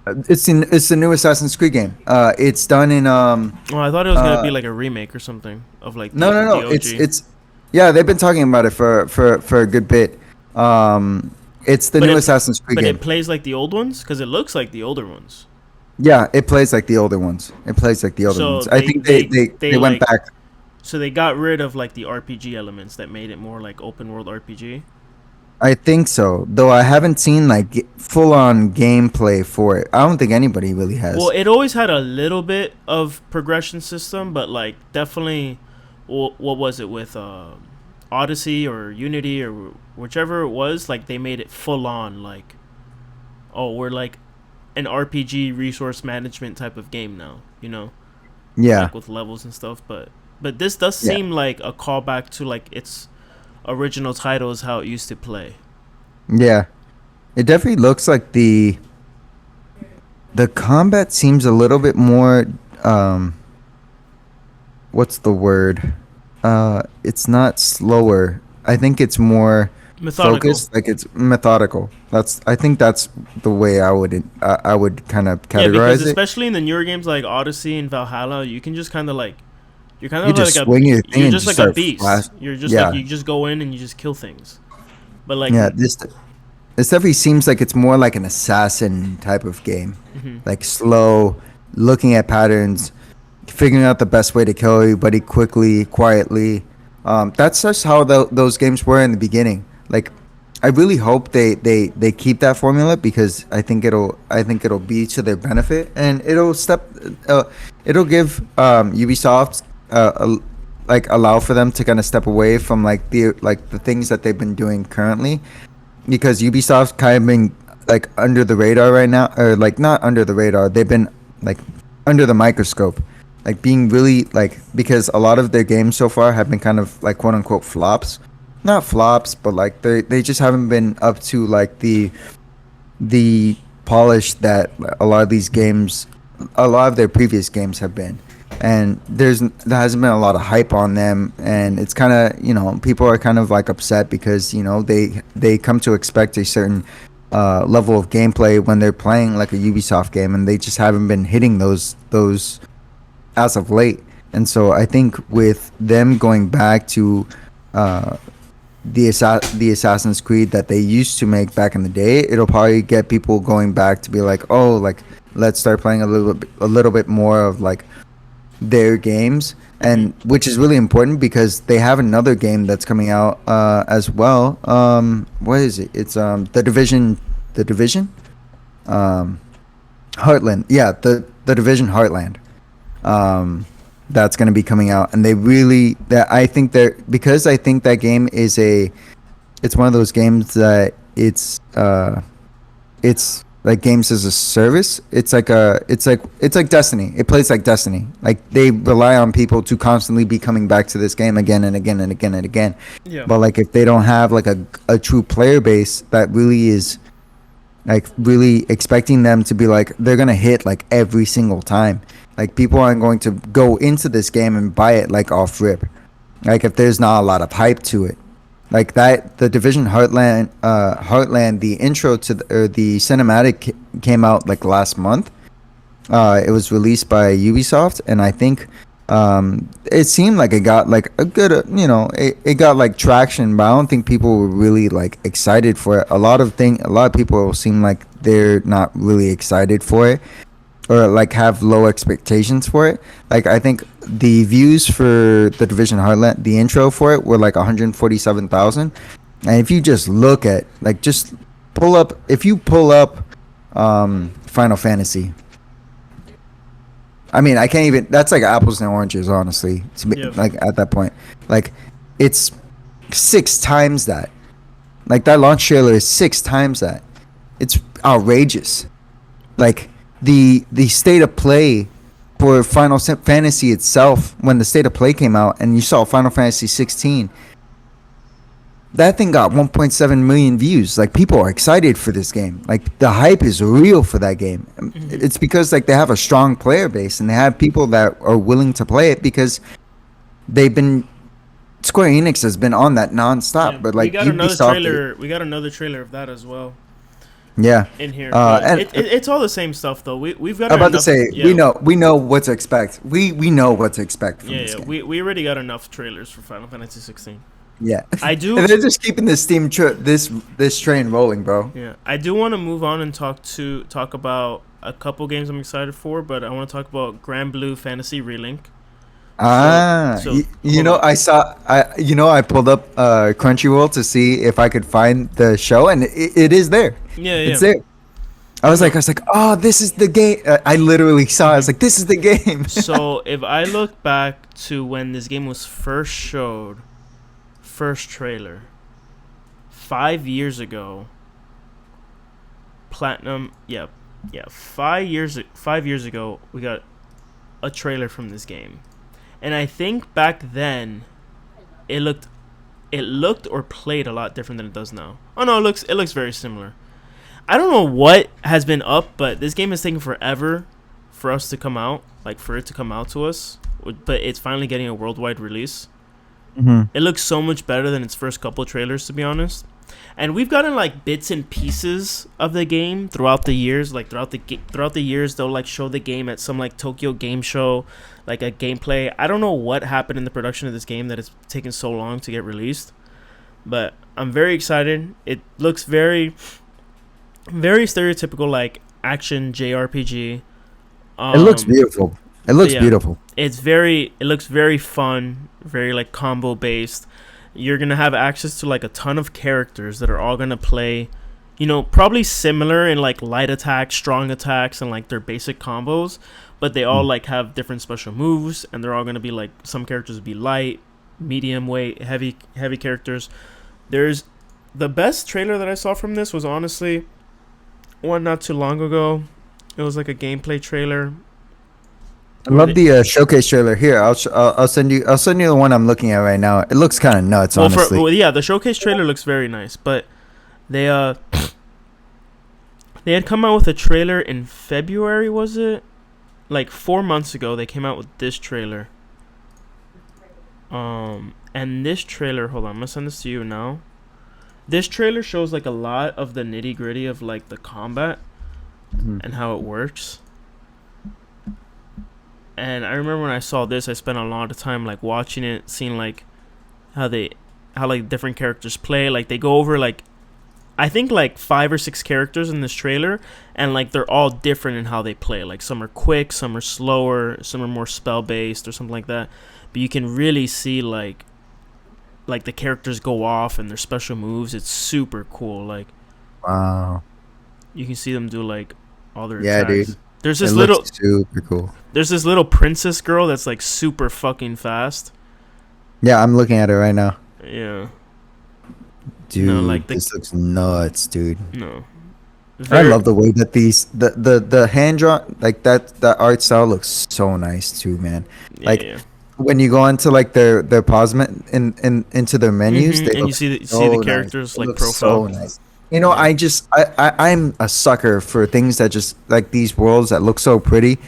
It's the new Assassin's Creed game. It's done in Oh, I thought it was gonna be like a remake or something of like no. the OG. It's yeah, they've been talking about it for a good bit. It's the new Assassin's Creed but game. it plays like the old ones because it looks like the older ones. Yeah, it plays like the older ones. So I think they went like, back. So they got rid of like the RPG elements that made it more like open world RPG. I think so, though I haven't seen like full on gameplay for it. I don't think anybody really has. Well, it always had a little bit of progression system, but like definitely, what was it with Odyssey or Unity or whichever it was? Like they made it full on. Like, oh, we're like an RPG resource management type of game now. You know, Yeah, like with levels and stuff. But this does seem like a callback to like its original title is how it used to play. yeah. It definitely looks like the combat seems a little bit more what's the word? It's not slower. I think it's more Methodical. focused, like it's methodical. I think that's the way I would kind of Yeah, because categorize it. especially in the newer games like Odyssey and Valhalla, you can just kind of like you're kind You of just like swing your thing you're and just just like a start beast. flash. You're just Yeah. like you just go in and you just kill things. But like Yeah, this definitely seems like it's more like an assassin type of game. mhm. Like slow, looking at patterns, figuring out the best way to kill everybody quickly, quietly. That's just how those games were in the beginning. Like, I really hope they keep that formula because I think it'll be to their benefit and it'll give Ubisoft like allow for them to kind of step away from like the things that they've been doing currently, because Ubisoft's kind of been like under the radar right now, or like not under the radar. They've been like under the microscope like being really like, because a lot of their games so far have been kind of like quote unquote flops, not flops, but like they just haven't been up to like the polish that a lot of these games, a lot of their previous games have been. And there hasn't been a lot of hype on them, and it's kind of, people are kind of like upset because they come to expect a certain level of gameplay when they're playing like a Ubisoft game, and they just haven't been hitting those as of late. And so I think with them going back to uh, the Assassin's Creed that they used to make back in the day, it'll probably get people going back to be like, oh, like let's start playing a little bit more of like their games, and which is really important because they have another game that's coming out as well. What is it? It's the Division, um, Heartland. Yeah, the Division Heartland. That's going to be coming out, and they really that I think they're because I think that game is it's one of those games that it's like games as a service. It's like Destiny. It plays like Destiny. Like they rely on people to constantly be coming back to this game again and again and again and again. Yeah. But like if they don't have like a true player base that really is like really expecting them to be like they're gonna hit like every single time. Like people aren't going to go into this game and buy it like off rip. Like if there's not a lot of hype to it. Like that, the Division Heartland, the intro to the cinematic came out like last month. It was released by Ubisoft, and I think it seemed like it got like a good, it got like traction, but I don't think people were really like excited for it. A lot of people seem like they're not really excited for it, or like have low expectations for it. Like I think the views for the Division Heartland, the intro for it, were like 147,000. And if you just look at like just pull up, if you pull up Final Fantasy, I mean I can't even. That's like apples and oranges, honestly. To be, like at that point, like it's 6 times that. Like that launch trailer is 6 times that. It's outrageous. Like the state of play for Final Fantasy itself, when the state of play came out and you saw Final Fantasy 16, that thing got 1.7 million views. Like people are excited for this game. Like the hype is real for that game. It's because like they have a strong player base and they have people that are willing to play it because they've been Square Enix has been on that nonstop. Yeah, but like we got another trailer. We got another trailer of that as well. Yeah, in here, and it's all the same stuff though. We've got. I'm about to say we know what to expect. We know what to expect from this game. We already got enough trailers for Final Fantasy 16. Yeah, I do. And they're just keeping this this train rolling, bro. Yeah, I do want to move on and talk about a couple games I'm excited for, but I want to talk about Grand Blue Fantasy Relink. I pulled up Crunchyroll to see if I could find the show, and it is there. Yeah, it's there. I was like, oh, this is the game. I literally saw it. I was like, this is the game. So if I look back to when this game was first showed, first trailer, 5 years ago, Platinum, 5 years ago, we got a trailer from this game. And I think back then, it looked or played a lot different than it does now. Oh no, it looks very similar. I don't know what has been up, but this game has taken forever for us to come out, like for it to come out to us. But it's finally getting a worldwide release. Mm-hmm. It looks so much better than its first couple of trailers, to be honest. And we've gotten like bits and pieces of the game throughout the years. Like throughout the years, they'll like show the game at some like Tokyo Game Show, like a gameplay. I don't know what happened in the production of this game that it's taken so long to get released, but I'm very excited. It looks very, very stereotypical like action JRPG. It looks beautiful. It looks beautiful. It looks very fun, very like combo based. You're going to have access to like a ton of characters that are all going to play, probably similar in like light attacks, strong attacks, and like their basic combos, but they all like have different special moves, and they're all going to be like, some characters will be light, medium weight, heavy characters. There's the best trailer that I saw from this was honestly one not too long ago. It was like a gameplay trailer. I love the showcase trailer. Here, I'll send you. I'll send you the one I'm looking at right now. It looks kind of nuts, honestly. Yeah, the showcase trailer looks very nice, but they they had come out with a trailer in February, was it? Like 4 months ago, they came out with this trailer. And this trailer, hold on, I'm gonna send this to you now. This trailer shows like a lot of the nitty gritty of like the combat and how it works. And I remember when I saw this, I spent a lot of time like watching it, seeing like how like different characters play. Like they go over like I think like 5 or 6 characters in this trailer, and like they're all different in how they play. Like some are quick, some are slower, some are more spell based or something like that. But you can really see like the characters go off and their special moves. It's super cool. Like Wow. you can see them do like all their Yeah, attacks. dude. There's It this looks super cool. there's this little princess girl that's like super fucking fast. Yeah, I'm looking at it right now. Yeah. Dude, No, like this looks nuts, dude. No. I love the way that the hand draw like that art style looks so nice too, man. Like when you go into like their pause into their menus, they and look you see the so characters nice. like They look profile. so nice. You know, I'm a sucker for things that just like these worlds that look so pretty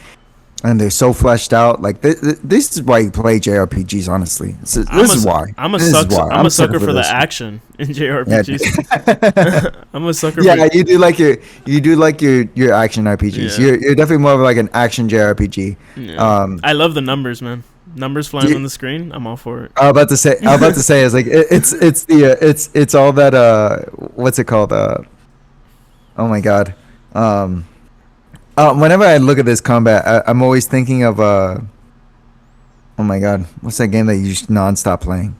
and they're so fleshed out. Like this is why you play JRPGs. Honestly, this is why. I'm a This is sucker. why. I'm a sucker for the this. action in JRPGs. Yeah. I'm a sucker. Yeah, for... you do like your action RPGs. Yeah. You're definitely more of like an action JRPG. Yeah. I love the numbers, man. Numbers flying on the screen. I'm all for it. I was about to say it's like it's all that what's it called oh my god whenever I look at this combat, I'm always thinking of oh my god, what's that game that you just nonstop playing?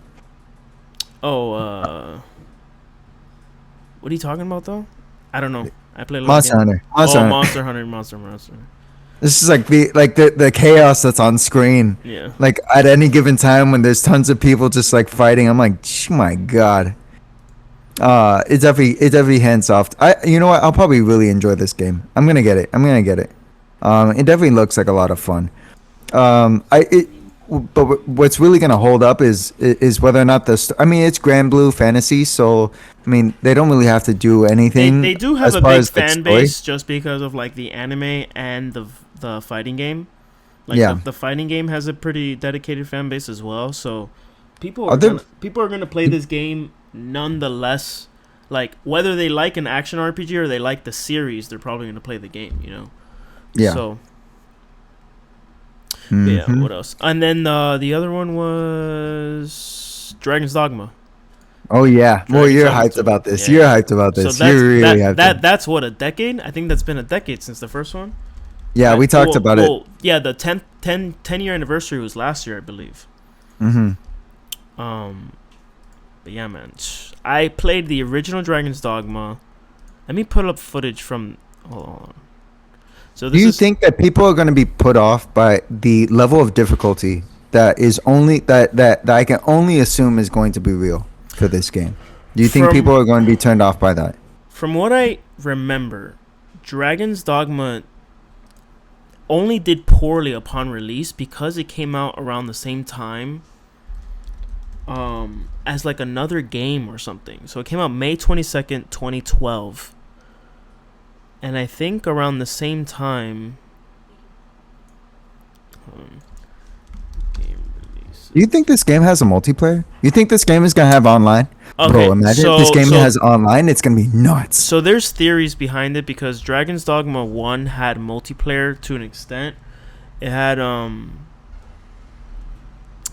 Oh, what are you talking about though? I don't know. I play Monster Hunter. Monster Hunter. Monster Hunter. This is like the chaos that's on screen. Yeah. Like at any given time when there's tons of people just like fighting, I'm like, my god. It's definitely hands soft. You know what? I'll probably really enjoy this game. I'm gonna get it. It definitely looks like a lot of fun. But what's really gonna hold up is whether or not I mean, it's Grand Blue Fantasy, so I mean they don't really have to do anything. They do have as a far big as, like, fan story. base just because of like the anime and the fighting game. Like Yeah. the fighting game has a pretty dedicated fan base as well. So people Are there- people are gonna play this game nonetheless. Like whether they like an action RPG or they like the series, they're probably gonna play the game. You know. Yeah. So. Mhm. Yeah, what else? And then the other one was Dragon's Dogma. Oh yeah. Well, Dragon's you're Dogma hyped 2. about this. Yeah, You're yeah. hyped about this. So You're really hyped. that's what, a decade? I think that's been a decade since the first one. Yeah, we talked about it. Yeah, the 10 year anniversary was last year, I believe. Mhm. But yeah, man. I played the original Dragon's Dogma. Let me put up footage from. Hold on. So Do you think that people are going to be put off by the level of difficulty that is only that I can only assume is going to be real for this game? Do you think people are going to be turned off by that? From what I remember, Dragon's Dogma only did poorly upon release because it came out around the same time as like another game or something. So it came out May 22nd, 2012. And I think around the same time game release. Do you think this game has a multiplayer? You think this game is going to have online? Okay, Bro, imagine if this game has online, it's going to be nuts. So there's theories behind it because Dragon's Dogma 1 had multiplayer to an extent. It had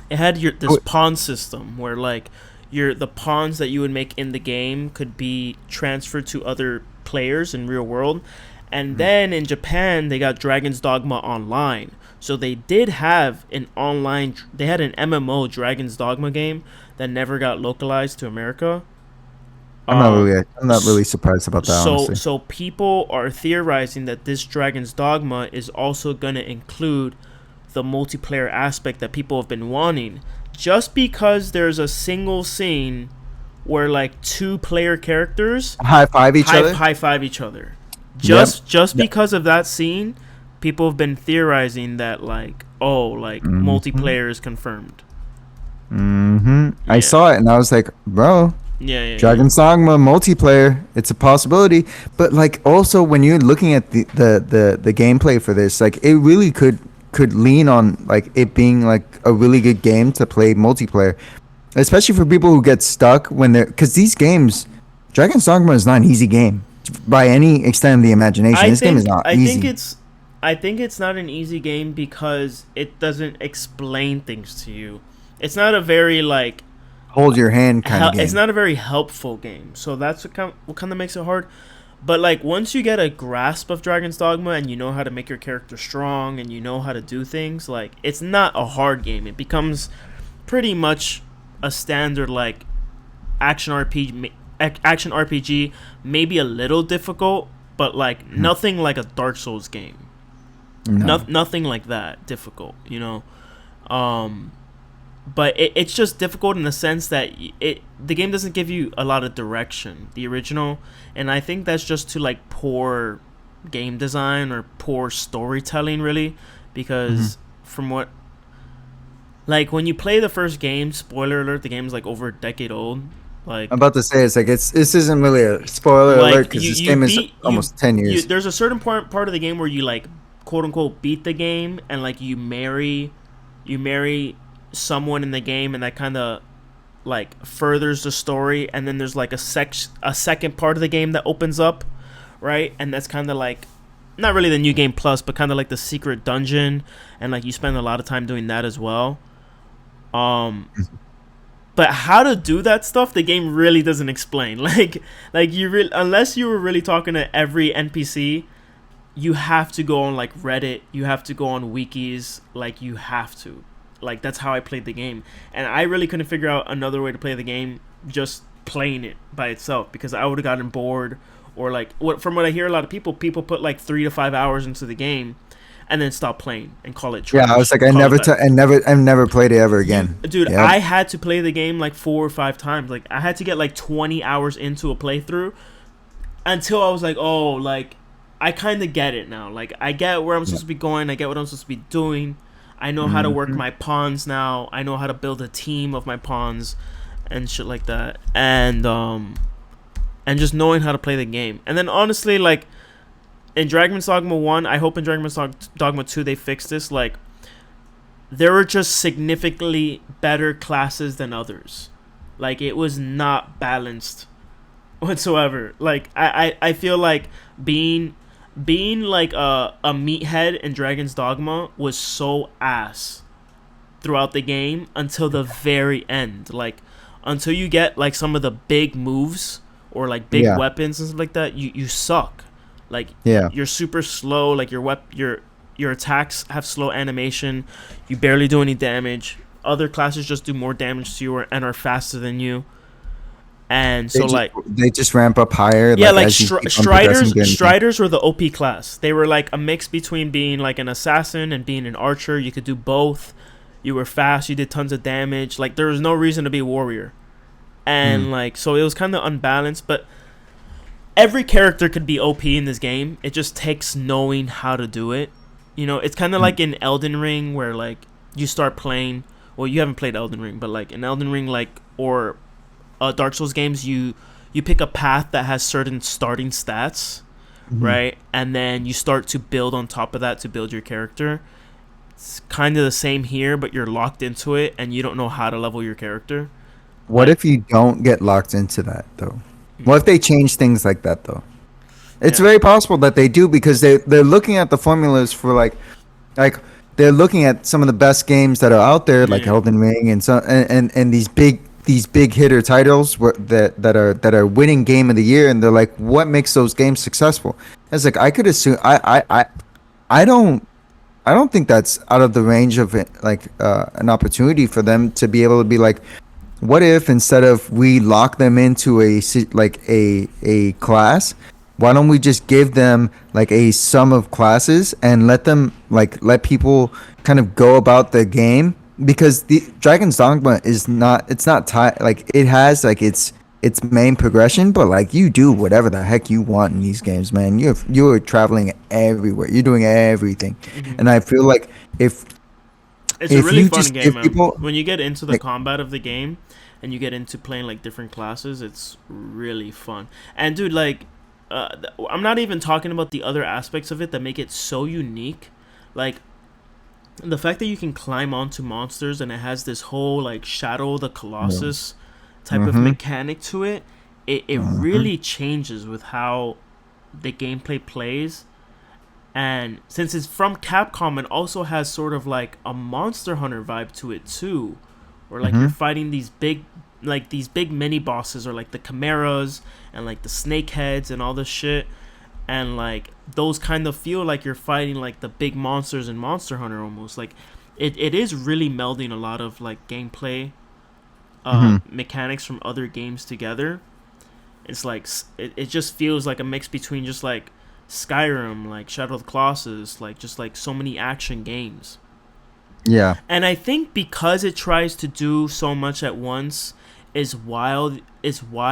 this pawn system where like the pawns that you would make in the game could be transferred to other players in real world. And then in Japan they got Dragon's Dogma Online. So they did have an online, they had an MMO Dragon's Dogma game that never got localized to America. I'm not really surprised about that, honestly. So people are theorizing that this Dragon's Dogma is also going to include the multiplayer aspect that people have been wanting. Just because there's a single scene where like 2 player characters high five each other. Just because of that scene, people have been theorizing that like, oh, like Mm-hmm. multiplayer is confirmed. I Yeah. saw it and I was like, bro, Yeah, yeah, yeah. Dragon's Dogma multiplayer, it's a possibility. But like also when you're looking at the gameplay for this, like it really could lean on like it being like a really good game to play multiplayer. Especially for people who get stuck when they're because these games, Dragon's Dogma is not an easy game by any extent of the imagination. I This game is think not I think easy. it's I think it's not an easy game because it doesn't explain things to you. It's not a very like Hold your hand kind of it's game. not a very helpful game. So that's what kind of makes it hard. But like once you get a grasp of Dragon's Dogma and you know how to make your character strong and you know how to do things, like it's not a hard game. It becomes pretty much a standard like action RPG action RPG, maybe a little difficult, but like Mhm. nothing like a Dark Souls game. No. Nothing like that difficult, you know. Um but it's just difficult in the sense that the game doesn't give you a lot of direction, the original, and I think that's just to like poor game design or poor storytelling really, Mhm. because from what like when you play the first game, spoiler alert, the game's like over a decade old. I'm Like about to say it's like this isn't really a spoiler alert like because this you game is beat almost 10 you years. there's a certain part of the game where you like quote unquote beat the game and like you marry someone in the game, and that kind of like furthers the story, and then there's like a second part of the game that opens up, right? And that's kind of like not really the new game plus, but kind of like the secret dungeon, and like you spend a lot of time doing that as well. um but how to do that stuff the game really doesn't explain. Like you really, unless you were really talking to every npc, you have to go on like Reddit, you have to go on wikis, like you have to. Like that's how I played the game, and I really couldn't figure out another way to play the game just playing it by itself because I would have gotten bored, or like from what I hear a lot of people put like 3 to 5 hours into the game and then stop playing and call it Yeah, I was trash, like call it bad. I never played it ever You again. dude, Yep. I had to play the game like 4 or 5 times. Like I had to get like 20 hours into a playthrough until I was like, oh, like I kind of get it now. Like I get where I'm Yeah. supposed to be going. I get what I'm supposed to be doing. I know how to work Mhm. my pawns now. I know how to build a team of my pawns and shit like that. And just knowing how to play the game. And then honestly, like in Dragon's Dogma 1, I hope in Dragon's Dogma 2 they fix this. Like there were just significantly better classes than others. Like it was not balanced whatsoever. Like I feel like being like a meathead in Dragon's Dogma was so ass throughout the game until the very end. Like until you get like some of the big moves or like big Yeah. weapons and stuff like that, you suck. Like Yeah. you're super slow. Like your attacks have slow animation. You barely do any damage. Other classes just do more damage to you and are faster than you. And so like They just ramp up higher yeah, like like as you keep on progressing during the game. Striders were the OP class. They were like a mix between being like an assassin and being an archer. You could do both. You were fast. You did tons of damage. Like there was no reason to be a warrior, Mm. and like so it was kind of unbalanced. But every character could be OP in this game. It just takes knowing how to do it. You know, it's kind of Mm. like in Elden Ring where like you start playing. Well, you haven't played Elden Ring, but like in Elden Ring, like or Dark Souls games, you pick a path that has certain starting stats, Mhm. right? And then you start to build on top of that to build your character. It's kind of the same here, but you're locked into it and you don't know how to level your character. What Like, if you don't get locked into that though? What if they change things like that though? It's yeah, very possible that they do because they're looking at the formulas for like they're looking at some of the best games that are out there like yeah, Elden Ring and so and these big hitter titles that are winning game of the year, and they're like, what makes those games successful? It's like I could assume I don't think that's out of the range of it, like an opportunity for them to be able to be like, what if instead of we lock them into like a class, why don't we just give them like a sum of classes and let them like let people kind of go about the game, because the Dragon's Dogma is not, it's not tied, like it has like its main progression, but like you do whatever the heck you want in these games, man. You're traveling everywhere. You're doing everything, and I feel like if It's a really you fun just game, give man. people When you get into the like, combat of the game and you get into playing like different classes, it's really fun. And dude, like, I'm not even talking about the other aspects of it that make it so unique. Like the fact that you can climb onto monsters and it has this whole like Shadow of the Colossus type of mm-hmm, mechanic to it. It really changes with how the gameplay plays. And since it's from Capcom, it also has sort of like a Monster Hunter vibe to it too, where like mm-hmm, you're fighting these big mini bosses, or like the chimeras and like the snake heads and all this shit, and like those kind of feel like you're fighting like the big monsters in Monster Hunter almost. Like it is really melding a lot of like gameplay mm-hmm. mechanics from other games together. It's like it just feels like a mix between just like Skyrim, like Shadow of the Colossus, like just like so many action games. Yeah. And I think because it tries to do so much at once is why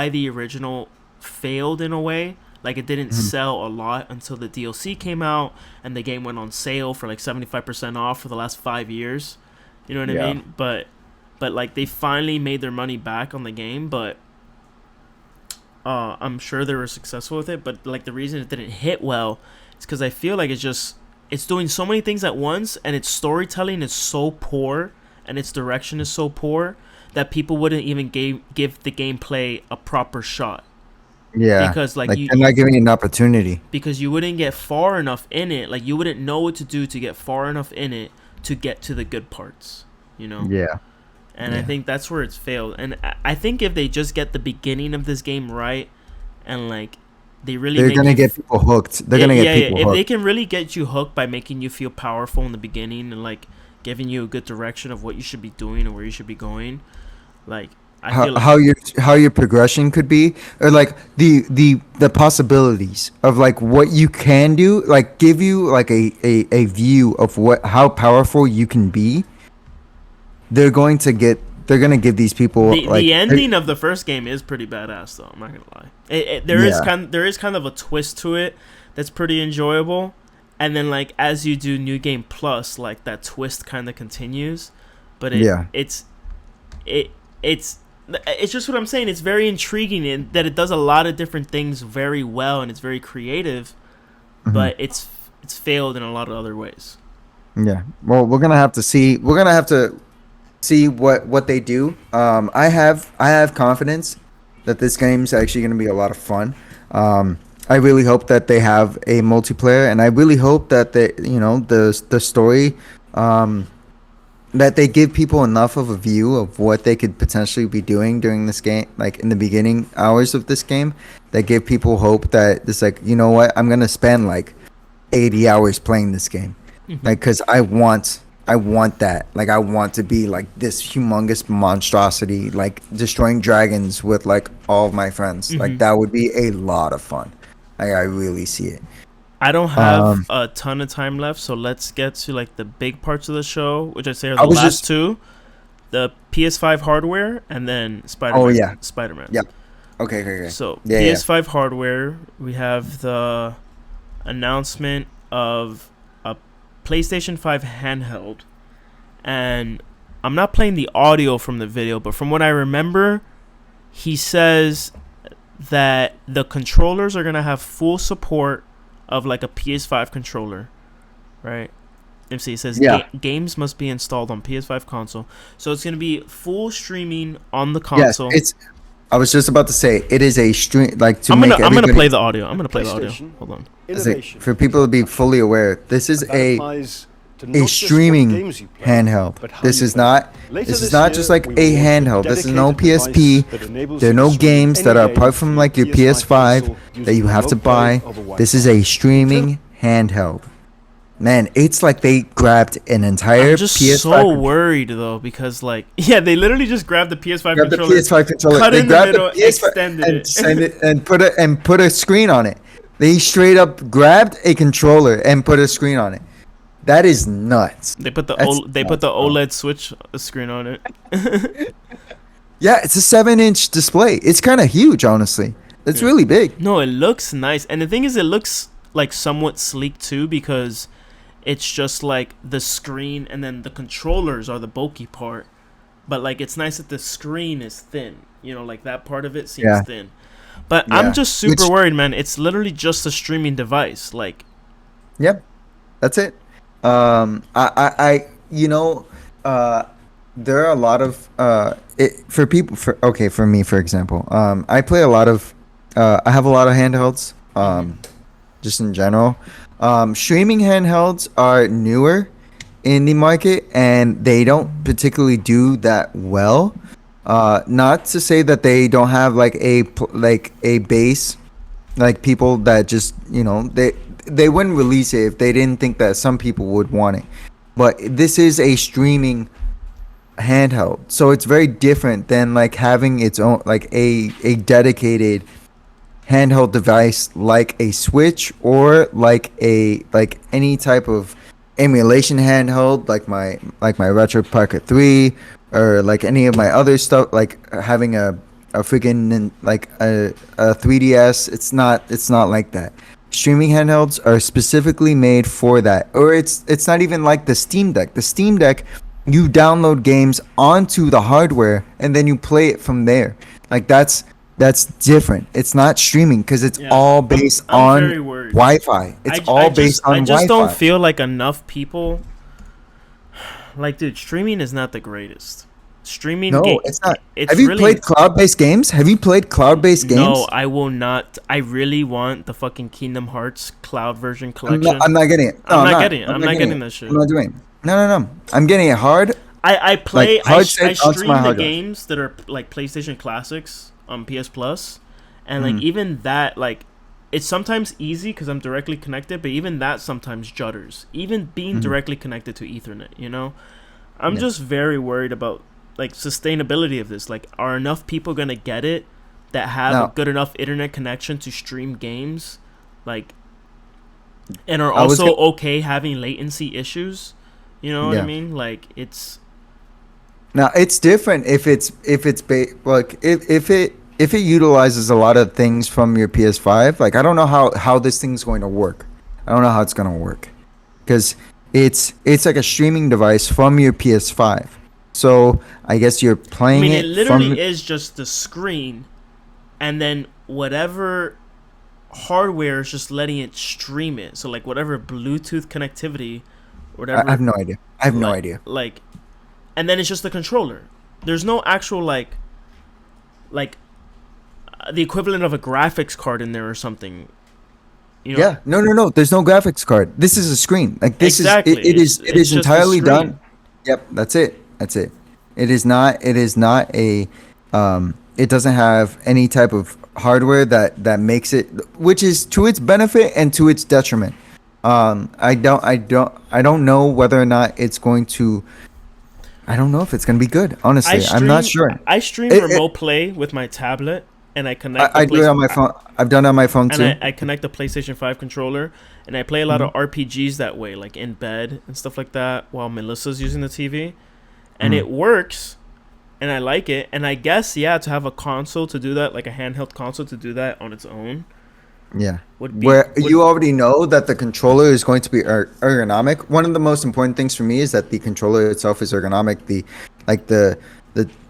the original failed in a way. Like it didn't Mm-hmm. sell a lot until the DLC came out and the game went on sale for like 75% off for the last 5 years. You know what I Yeah. mean? But like they finally made their money back on the game, but I'm sure they were successful with it, but like the reason it didn't hit well is because I feel like it's doing so many things at once, and its storytelling is so poor, and its direction is so poor that people wouldn't even give the gameplay a proper shot. Yeah. Because like Like they're not giving you an opportunity. because you wouldn't get far enough in it, like you wouldn't know what to do to get far enough in it to get to the good parts, you know. Yeah. And I Yeah. think that's where it's failed. And I think if they just get the beginning of this game right, and like they really They're make gonna you get people hooked. They're gonna get people if they hooked. can really get you hooked by making you feel powerful in the beginning and like giving you a good direction of what you should be doing and where you should be going, like I feel like How your progression could be, or like the possibilities of like what you can do, like give you like a view of what how powerful you can be. They're going to get. They're gonna give these people like the ending of the first game is pretty badass though. I'm not gonna lie. Yeah. There is kind of a twist to it that's pretty enjoyable, and then like as you do New Game Plus, like that twist kind of continues, but Yeah. it it's just what I'm saying. It's very intriguing in that it does a lot of different things very well, and it's very creative, but it's failed in a lot of other ways. Yeah. Well, we're gonna have to see. We're gonna have to see what they do. I have confidence that this game's actually gonna be a lot of fun. I really hope that they have a multiplayer, and I really hope that the story, that they give people enough of a view of what they could potentially be doing during this game, like in the beginning hours of this game, that give people hope that it's like, you know what, I'm gonna spend like 80 hours playing this game, like because I want that, like I want to be like this humongous monstrosity, like destroying dragons with like all of my friends. Like that would be a lot of fun. Like I really see it. I don't have a ton of time left, so let's get to like the big parts of the show, which I say are the last two: the PS5 hardware and then Spider-Man. Oh yeah, Spider-Man. yeah. Okay. So Yeah, PS5 hardware, we have the announcement of a PlayStation 5 handheld, and I'm not playing the audio from the video, but from what I remember, he says that the controllers are gonna have full support of like a PS5 controller, right? MC says games must be installed on PS5 console, so it's gonna be full streaming on the console. Yes, it's. I was just about to say it is a stream, like to I'm make. gonna play the audio. I'm gonna play the audio. Hold on. For people to be fully aware, this is a streaming handheld. This is not just like a handheld. This is no PSP. There are no games that are apart from like your PS5 that you have to buy. This is a streaming handheld. Man, it's like they grabbed an entire I'm just PS5 so worried though, because like they literally just grabbed the PS5 grabbed controller, the PS5 controller, cut they in the grabbed middle, the PS5 extended and it. send it and put a screen on it. They straight up grabbed a controller and put a screen on it. That is nuts. They put the That's OLED switch screen on it. Yeah, it's a 7-inch display. It's kind of huge, honestly. It's Yeah. really big. No, it looks nice, and the thing is, it looks like somewhat sleek too because it's just like the screen and then the controllers are the bulky part. But like, it's nice that the screen is thin. You know, like that part of it seems Yeah, thin. But I'm yeah. just super Which, worried, man. It's literally just a streaming device. Like, yep, that's it. You know, uh, there are a lot of for people for me for example, I play a lot of I have a lot of handhelds, mhm, just in general. Streaming handhelds are newer in the market and they don't particularly do that well. Not to say that they don't have like like a base, like people that just, they wouldn't release it if they didn't think that some people would want it. But this is a streaming handheld, so it's very different than like having its own, like a dedicated handheld device like a Switch, or like any type of emulation handheld like my Retro Pocket 3, or like any of my other stuff, like having a freaking like a 3DS. It's not like that. Streaming handhelds are specifically made for that. Or it's not even like the Steam Deck. The Steam Deck, you download games onto the hardware and then you play it from there. Like that's different. It's not streaming because it's yeah, all based I'm on very worried. Wi-Fi. It's all based I on just don't Wi-Fi. feel like enough people. Like, dude, streaming is not the greatest. Streaming No, game, it's not. it's Have you really played cloud-based games? Have you played cloud-based no. games? I will not. I really want the fucking Kingdom Hearts cloud version I'm not. collection. I'm not getting it. No, I'm I'm not not. getting it. I'm I'm not not getting getting it. that I'm shit. not doing it. No, no, no. I'm getting it hard, I like play hard I saved onto my stream the hard drive. games that are like PlayStation classics on PS Plus, and like Mm, even that, like, it's sometimes easy because I'm directly connected, but even that sometimes judders. Even being mm, directly connected to Ethernet, you know, I'm yeah. just very worried about like sustainability of this. Like, are enough people gonna get it that have a Now, good enough internet connection to stream games, like, and are I was also gonna. okay having latency issues? You know what I Yeah. mean? Like, it's Now it's different like if it utilizes a lot of things from your PS5. Like I don't know how this thing's going to work. I don't know how it's going to work because it's like a streaming device from your PS5. So I guess you're I playing mean, it it literally from. is just the screen, and then whatever hardware is just letting it stream it. So like whatever Bluetooth connectivity, I have whatever, no idea. I have no like idea. like, and then it's just the controller. There's no actual like the equivalent of a graphics card in there or something. You know, Yeah, no, no, no. There's no graphics card. This is a screen. Like this is exactly. it It's is just the entirely done. screen. Yep, that's it. That's it. It is not a it doesn't have any type of hardware that makes it, which is to its benefit and to its detriment. I don't know whether or not it's going to. I don't know if it's going to be good. I Honestly, I'm not stream sure. I stream It, remote play with my tablet, and I connect the I do place it on my phone. I've done it on my phone and too. I connect the PlayStation 5 controller, and I play a lot Hmm. of RPGs that way, like in bed and stuff like that, while Melissa's using the TV, and Hmm. it works, and I like it. And I guess, yeah, to have a console to do that, like a handheld console to do that on its own, Yeah. would be Where would you already know that the controller is going to be ergonomic. One of the most important things for me is that the controller itself is ergonomic. Like the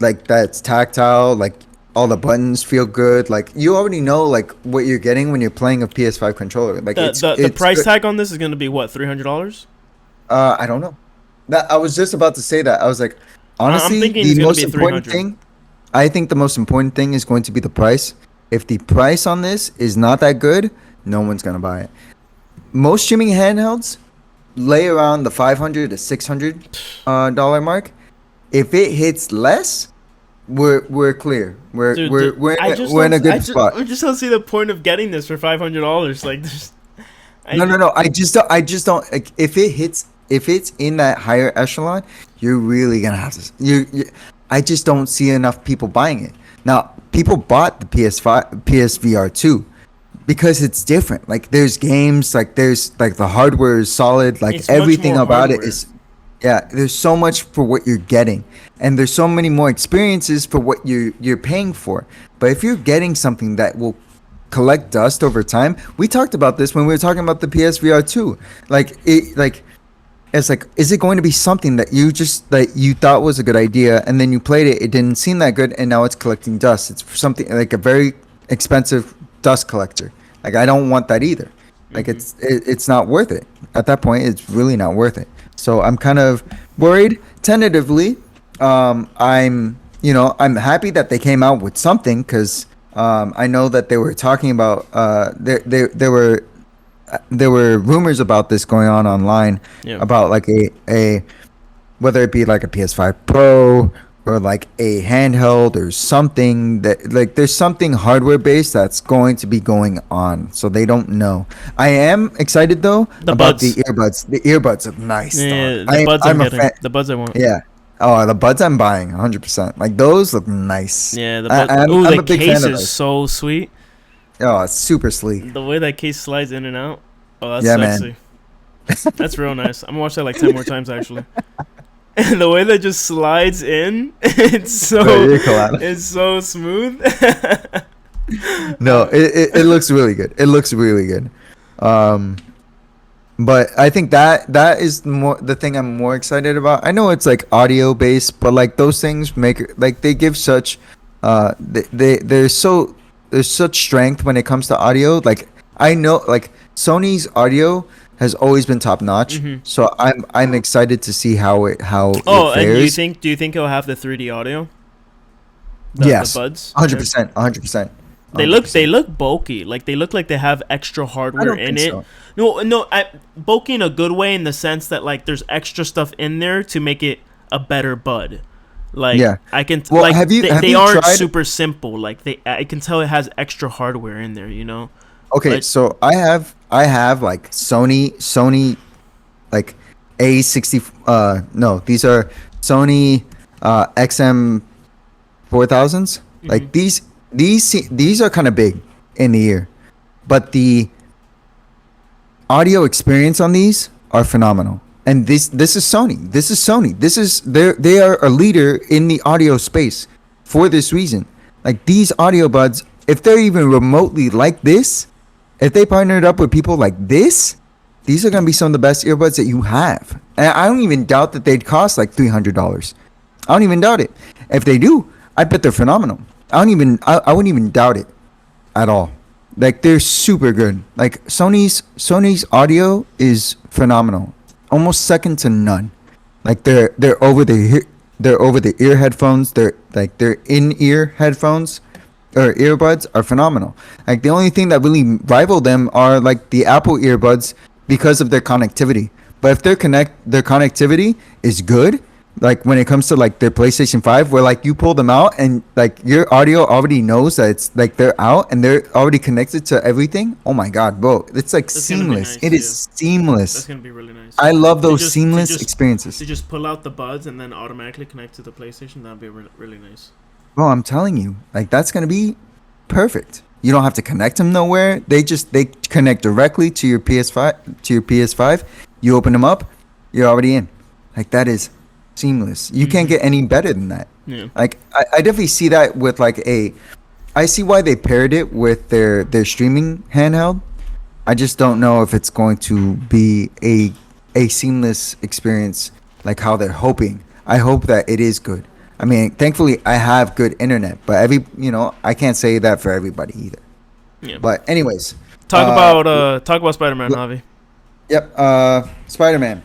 like that's tactile. Like all the buttons feel good. Like you already know like what you're getting when you're playing a PS5 controller. Like the it's price good. tag on this is gonna be what, $300? I don't know. That I was just about to say that. I was like, I'm honestly, thinking the it's gonna most be three important hundred. thing. I think the most important thing is going to be the price. If the price on this is not that good, no one's gonna buy it. Most streaming handhelds lay around the 500 to $600 mark. If it hits less, we're clear. Dude, We're in a good spot. I just don't see the point of getting this for $500. Like, No, I no, no. I just don't. Like, if it's in that higher echelon, you're really gonna have to. I just don't see enough people buying it. Now, people bought the PS5, PSVR 2 because it's different. Like, there's games. Like, there's like the hardware is solid. Like it's much everything more about it hardware. is. Yeah, there's so much for what you're getting, and there's so many more experiences for what you're paying for. But if you're getting something that will collect dust over time, we talked about this when we were talking about the PSVR 2. It's like, is it going to be something that you thought was a good idea, and then you played it, it didn't seem that good, and now it's collecting dust. It's something like a very expensive dust collector. Like, I don't want that either. Like, it's not worth it. At that point, it's really not worth it. So I'm kind of worried. Tentatively, I'm happy that they came out with something, because I know that they were talking about there were rumors about this going on online, about like a whether it be like a PS5 Pro or like a handheld or something, that like there's something hardware based that's going to be going on. So they don't know. I am excited though The about buds. the earbuds. The earbuds are nice. Yeah, Dog. the buds I'm a getting. fan. The buds I want. Yeah. Oh, the buds I'm buying 100%. Like, those look nice. Yeah, the I, buds. I'm, Ooh, I'm the a big case fan of is those. so sweet. Oh, it's super sleek. The way that case slides in and out. Oh, that's Yeah, man. sexy. That's real nice. I'm gonna watch that like 10 more times actually. And the way that just slides in, Bro, you're collab- it's so smooth. No, it looks really good. It looks really good. But I think that is more the thing I'm more excited about. I know it's like audio based, but like those things like they give such there's such strength when it comes to audio. Like, I know like Sony's audio has always been top notch. Mhm. So I'm excited to see how it Oh, and fares. do you think it'll have the 3D audio? Yes. The buds. 100%, 100%. They look bulky. Like they look like they have extra I hardware don't in think it. so. No, bulky in a good way, in the sense that like there's extra stuff in there to make it a better bud. Like, Yeah. I can Well, like have they you aren't tried- super simple. Like I can tell it has extra hardware in there. You know. Okay, Like- so I have like Sony like A60 no, these are Sony XM 4000s. Like these are kind of big in the ear. But the audio experience on these are phenomenal. And this is Sony. This is Sony. They are a leader in the audio space for this reason. Like, these audio buds, if they're even remotely like this, if they partnered up with people like this, these are gonna be some of the best earbuds that you have. And I don't even doubt that they'd cost like $300. I don't even doubt it. If they do, I bet they're phenomenal. I wouldn't even doubt it at all. Like, they're super good. Like, Sony's audio is phenomenal, almost second to none. Like, they're over the ear headphones. They're in ear headphones or earbuds are phenomenal. Like, the only thing that really rival them are like the Apple earbuds because of their connectivity. But if their connectivity is good, like when it comes to like their PlayStation 5, where like you pull them out and like your audio already knows that it's like they're out and they're already connected to everything. Oh my god, bro. It's like That's gonna be seamless. nice, It is That's seamless. gonna be really nice. I love those just- seamless just- experiences. To just pull out the buds and then automatically connect to the PlayStation, that'd be really nice. Bro, I'm telling you, like that's gonna be perfect. You don't have to connect them nowhere. They connect directly to your PS5. You open them up, you're already in. Like, that is seamless. You can't get any better than that. Yeah. Like, I definitely see that with like I see why they paired it with their streaming handheld. I just don't know if it's going to be a seamless experience like how they're hoping. I hope that it is good. I mean, thankfully I have good internet, but I can't say that for everybody either. Yeah. But anyways, Talk about Spider-Man, Javi. yep, Spider-Man.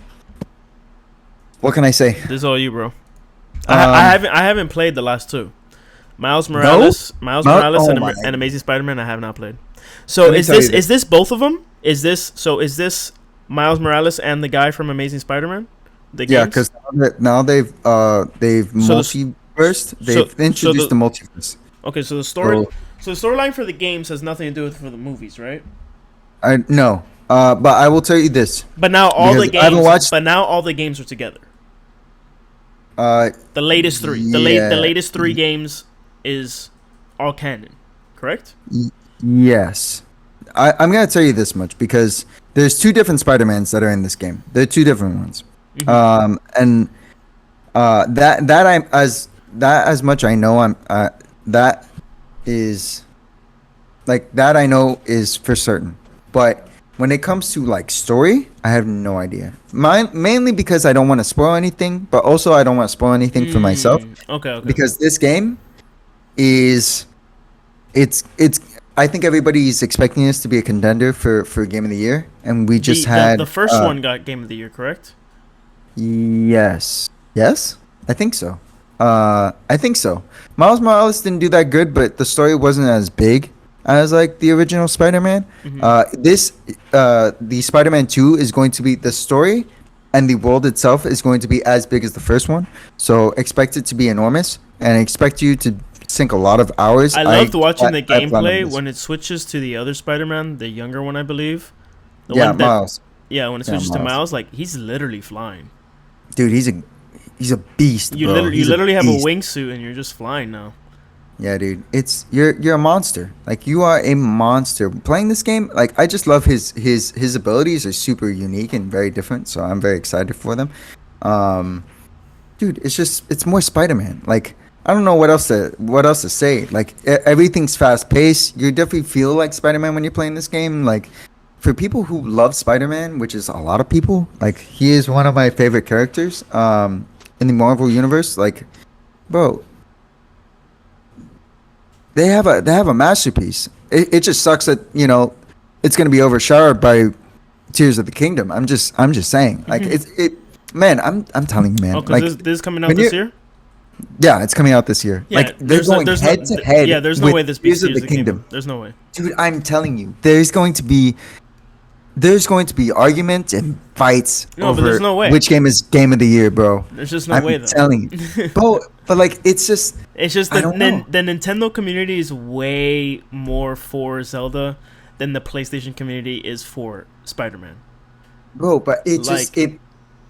What can I say? This is all you, bro. I haven't played the last two. Miles Morales, Oh and, my. and Amazing Spider-Man. I have not played. So Let me tell you is this both of them? Is this Miles Morales and the guy from Amazing Spider-Man? The Yeah, games? because now they've multiversed. They've introduced the multiverse. Okay, so the story, So- so the storyline for the games has nothing to do with for the movies, right? I no, but I will tell you this. But now Because I haven't watched- all the games are together. Uh, The latest three, the yeah. latest three games is all canon, correct? Yes. I'm gonna tell you this much because there's two different Spider-Mans that are in this game. They're two different ones. Hmm. And that as much I know, that is that I know is for certain. But when it comes to like story, I have no idea. Mine mainly because I don't want to spoil anything, but also I don't want to spoil anything for myself Okay, okay. because this game is it's I think everybody's expecting this to be a contender for game of the year, and we just The had first one got Game of the Year, correct? yes, I think so. I think so. Miles Morales didn't do that good, but the story wasn't as big as like the original Spider-Man. Hmm. The Spider-Man 2 is going to be the story, and the world itself is going to be as big as the first one. So expect it to be enormous, and expect you to sink a lot of hours. I loved watching the I plan on gameplay this. when it switches to the other Spider-Man, the younger one, I believe. The Yeah, one that, Miles. yeah, when it Yeah, switches to Miles. Miles, like he's literally flying. Dude, he's a beast, bro. You He's a literally have a beast. wingsuit and you're just flying now. Yeah, dude. It's you're a monster. Like you are a monster. Playing this game, like I just love his abilities are super unique and very different, so I'm very excited for them. Um Dude, it's more Spider-Man. Like I don't know what else to say. Like everything's fast paced. You definitely feel like Spider-Man when you're playing this game. Like for people who love Spider-Man, which is a lot of people, like he is one of my favorite characters in the Marvel universe. Like bro, they have a masterpiece. It just sucks that it's gonna be overshadowed by Tears of the Kingdom. I'm just saying. Like it. Man, I'm telling you, Oh, man. because Like this is coming out when this you year. yeah, it's coming out this year. Yeah, Like they're going head to yeah, head there's no with way this beats Tears of Tears the of the Kingdom. Kingdom. There's no way. Dude, I'm telling you, there's going to be arguments and fights No, but there's over no way. which game is game of the year, bro. There's just no I'm way though. telling you, bro. But like, it's just It's just I the don't know, the Nintendo community is way more for Zelda than the PlayStation community is for Spider-Man. bro. But it just Like, it.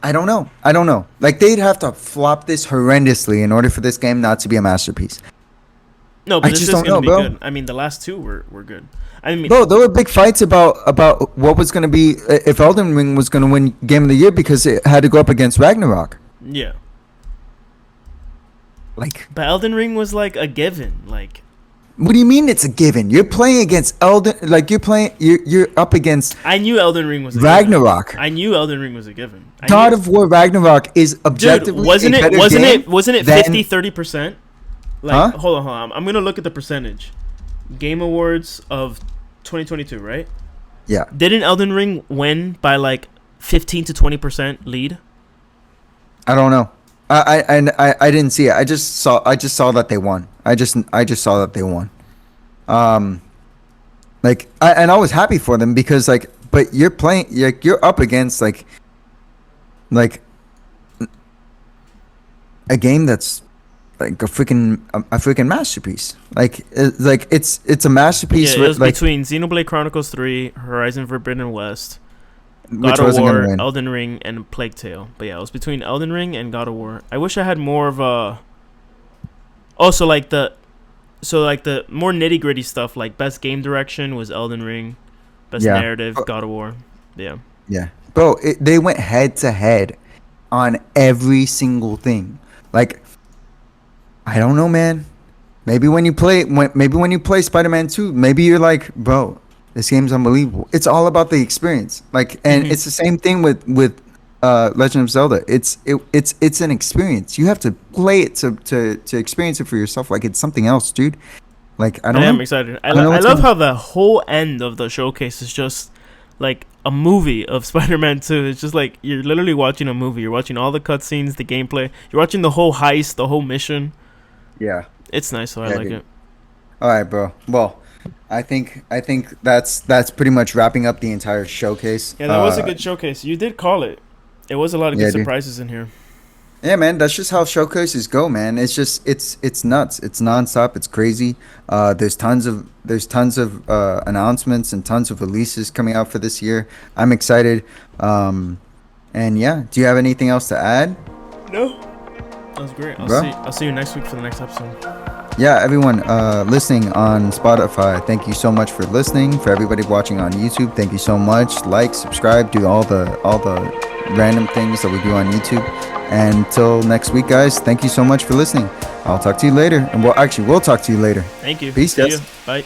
I don't know. I don't know. Like they'd have to flop this horrendously in order for this game not to be a masterpiece. no, I but this just is don't gonna know, be bro. good. I mean, the last two were good. I mean, Bro, there were big fights about what was going to be if Elden Ring was going to win Game of the Year because it had to go up against Ragnarok. yeah. Like, But Elden Ring was like a given. Like, what do you mean it's a given? You're playing against Elden, like you're up against I knew Elden Ring was a Ragnarok. given. I knew Elden Ring was a given. God of War Ragnarok is Dude, objectively wasn't a it better wasn't game it wasn't it than- 50-30%? Like, Huh? hold on. I'm gonna look at the percentage. Game Awards of 2022, right? Yeah, Didn't Elden Ring win by like 15 to 20% lead? I don't know. I didn't see it. I just saw that they won. I just saw that they won. Like I was happy for them because like, but you're playing, you're up against like a game that's like a freaking masterpiece. Like it's a masterpiece. Yeah, it was Like between Xenoblade Chronicles 3, Horizon Forbidden West, which God of wasn't gonna War, win. Elden Ring, and Plague Tale. But yeah, it was between Elden Ring and God of War. I wish I had more of a. Also, like the more nitty gritty stuff, like best game direction was Elden Ring, best Yeah. narrative God of War. Yeah. Yeah, bro, they went head to head on every single thing. Like, I don't know, man. Maybe when you play Spider-Man 2, maybe you're like, bro, this game's unbelievable. It's all about the experience. Like, and Mhm. it's the same thing with Legend of Zelda. It's an experience. You have to play it to experience it for yourself. Like it's something else, dude. Like I don't I am know. excited. I don't know what's love coming. how the whole end of the showcase is just like a movie of Spider-Man 2. It's just like you're literally watching a movie. You're watching all the cutscenes, the gameplay. You're watching the whole heist, the whole mission. Yeah. It's nice, so I Yeah, like dude. it. All right, bro. Well, I think that's pretty much wrapping up the entire showcase. Yeah, that was a good showcase. You did call it. It was a lot of Yeah, good dude. surprises in here. Yeah, man, that's just how showcases go, man. It's just it's nuts. It's nonstop. It's crazy. There's tons of announcements and tons of releases coming out for this year. I'm excited. And yeah, do you have anything else to add? No, that was great. Bro? I'll see you next week for the next episode. Yeah, everyone listening on Spotify, thank you so much for listening. For everybody watching on YouTube, thank you so much. Like, subscribe, do all the random things that we do on YouTube. And until next week, guys, thank you so much for listening. I'll talk to you later. And we'll talk to you later. Thank you. Peace. See you. Bye.